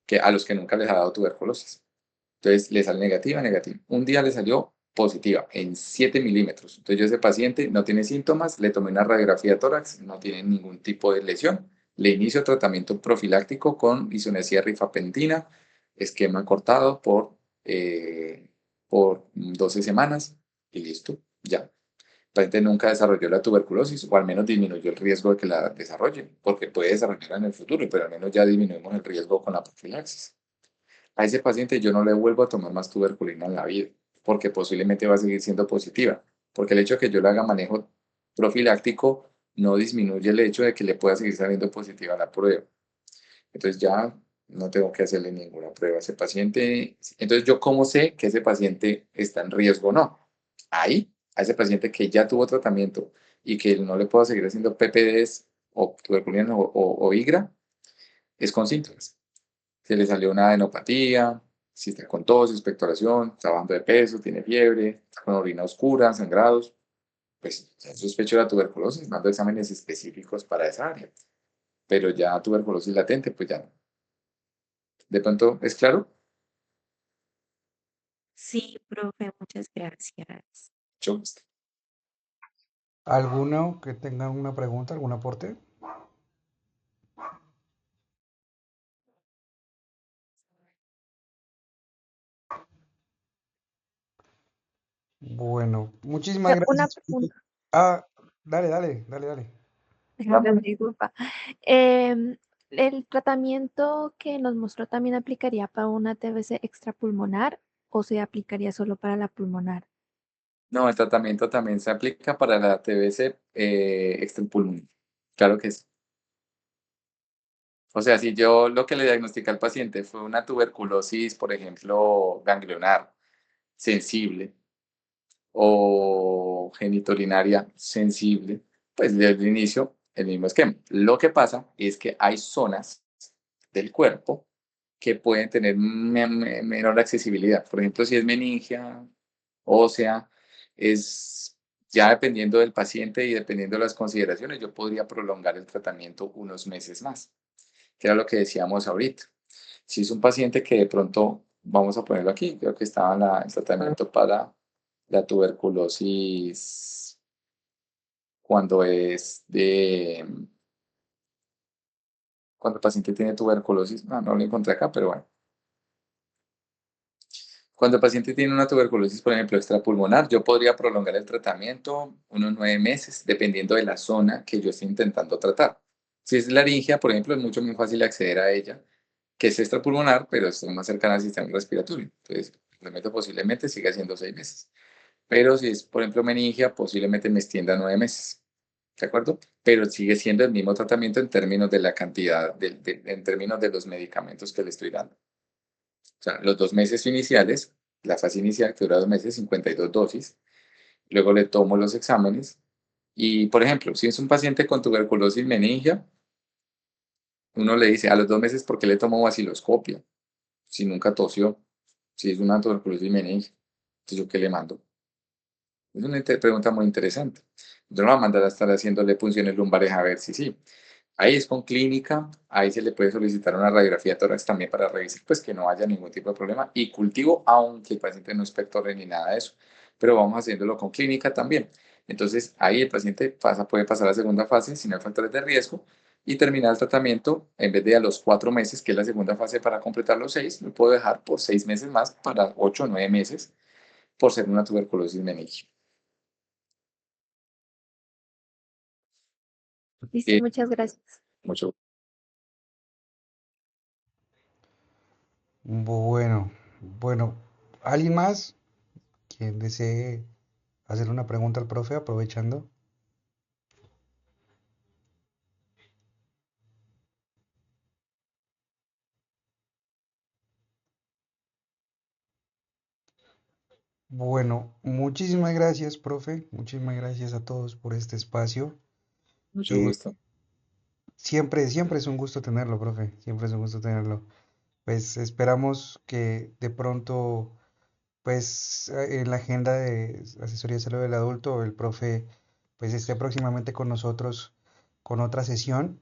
que a los que nunca les ha dado tuberculosis. Entonces, le sale negativa, negativa. Un día le salió positiva en 7 milímetros. Entonces, yo ese paciente no tiene síntomas, le tomé una radiografía de tórax, no tiene ningún tipo de lesión. Le inicio tratamiento profiláctico con isoniazida rifampicina, esquema cortado por 12 semanas y listo, ya. El paciente nunca desarrolló la tuberculosis o al menos disminuyó el riesgo de que la desarrolle, porque puede desarrollarla en el futuro, pero al menos ya disminuimos el riesgo con la profilaxis. A ese paciente yo no le vuelvo a tomar más tuberculina en la vida, porque posiblemente va a seguir siendo positiva, porque el hecho de que yo le haga manejo profiláctico no disminuye el hecho de que le pueda seguir saliendo positiva la prueba. Entonces ya no tengo que hacerle ninguna prueba a ese paciente. Entonces yo cómo sé que ese paciente está en riesgo o no. Ahí, a ese paciente que ya tuvo tratamiento y que no le puedo seguir haciendo PPDs o tuberculina o IGRA, es con síntomas. Se le salió una adenopatía, si está con tos, expectoración, está bajando de peso, tiene fiebre, está con orina oscura, sangrados, pues ya sospecho de la tuberculosis, mando exámenes específicos para esa área. Pero ya tuberculosis latente, pues ya no. ¿De pronto es claro? Sí, profe, muchas gracias. Mucho gusto. ¿Alguno que tenga una pregunta, algún aporte? Bueno, muchísimas Una gracias. pregunta, Ah, dale. me disculpa. Em, ¿El tratamiento que nos mostró también aplicaría para una TBC extrapulmonar o se aplicaría solo para la pulmonar? No, el tratamiento también se aplica para la TBC extrapulmonar. Claro que sí. O sea, si yo lo que le diagnostiqué al paciente fue una tuberculosis, por ejemplo, ganglionar sensible o genitourinaria sensible, pues desde el inicio el mismo esquema. Lo que pasa es que hay zonas del cuerpo que pueden tener menor accesibilidad. Por ejemplo, si es meningia ósea, es ya dependiendo del paciente y dependiendo de las consideraciones, yo podría prolongar el tratamiento unos meses más, que era lo que decíamos ahorita. Si es un paciente que de pronto, vamos a ponerlo aquí, creo que estaba en el tratamiento para la tuberculosis cuando cuando el paciente tiene tuberculosis, no lo encontré acá, pero bueno. Cuando el paciente tiene una tuberculosis, por ejemplo, extrapulmonar, yo podría prolongar el tratamiento unos 9 meses, dependiendo de la zona que yo esté intentando tratar. Si es laringia, por ejemplo, es mucho más fácil acceder a ella, que es extrapulmonar, pero es más cercana al sistema respiratorio. Entonces, el tratamiento posiblemente siga siendo 6 meses. Pero si es, por ejemplo, meningia, posiblemente me extienda 9 meses. ¿De acuerdo? Pero sigue siendo el mismo tratamiento en términos de la cantidad, en términos de los medicamentos que le estoy dando. O sea, los 2 meses iniciales, la fase inicial que dura 2 meses, 52 dosis. Luego le tomo los exámenes. Y, por ejemplo, si es un paciente con tuberculosis meningia, uno le dice a los 2 meses, ¿por qué le tomo vaciloscopia? Si nunca tosió, si es una tuberculosis meningia. Entonces, ¿yo qué le mando? Es una pregunta muy interesante. Yo no va a mandar a estar haciéndole punciones lumbares a ver si sí. Ahí es con clínica, ahí se le puede solicitar una radiografía de tórax también para revisar pues que no haya ningún tipo de problema y cultivo, aunque el paciente no es pectorre ni nada de eso, pero vamos haciéndolo con clínica también. Entonces ahí el paciente puede pasar a la segunda fase si no hay factores de riesgo y terminar el tratamiento, en vez de a los 4 meses, que es la segunda fase para completar los 6, lo puedo dejar por 6 meses más, para 8 o 9 meses, por ser una tuberculosis meningi. Listo, Eh, muchas gracias. mucho Bueno, ¿alguien más quien desee hacer una pregunta al profe aprovechando? Bueno, muchísimas gracias, profe. Muchísimas gracias a todos por este espacio. mucho Eh, gusto. siempre es un gusto tenerlo, profe. Siempre es un gusto tenerlo. Pues esperamos que de pronto, pues en la agenda de asesoría de salud del adulto, el profe pues esté próximamente con nosotros con otra sesión.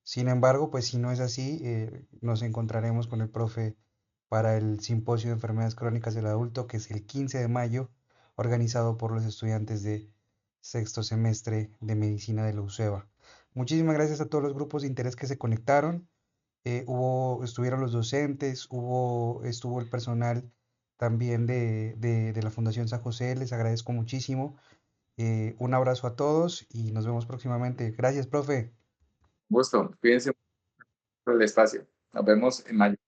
Sin embargo, pues si no es así, nos encontraremos con el profe para el Simposio de Enfermedades Crónicas del Adulto, que es el 15 de mayo, organizado por los estudiantes de sexto semestre de Medicina de la UCEBA. Muchísimas gracias a todos los grupos de interés que se conectaron. Estuvieron los docentes, estuvo el personal también de la Fundación San José, les agradezco muchísimo. Un abrazo a todos y nos vemos próximamente. Gracias, profe. Gusto. Cuídense por el espacio. Nos vemos en mayo.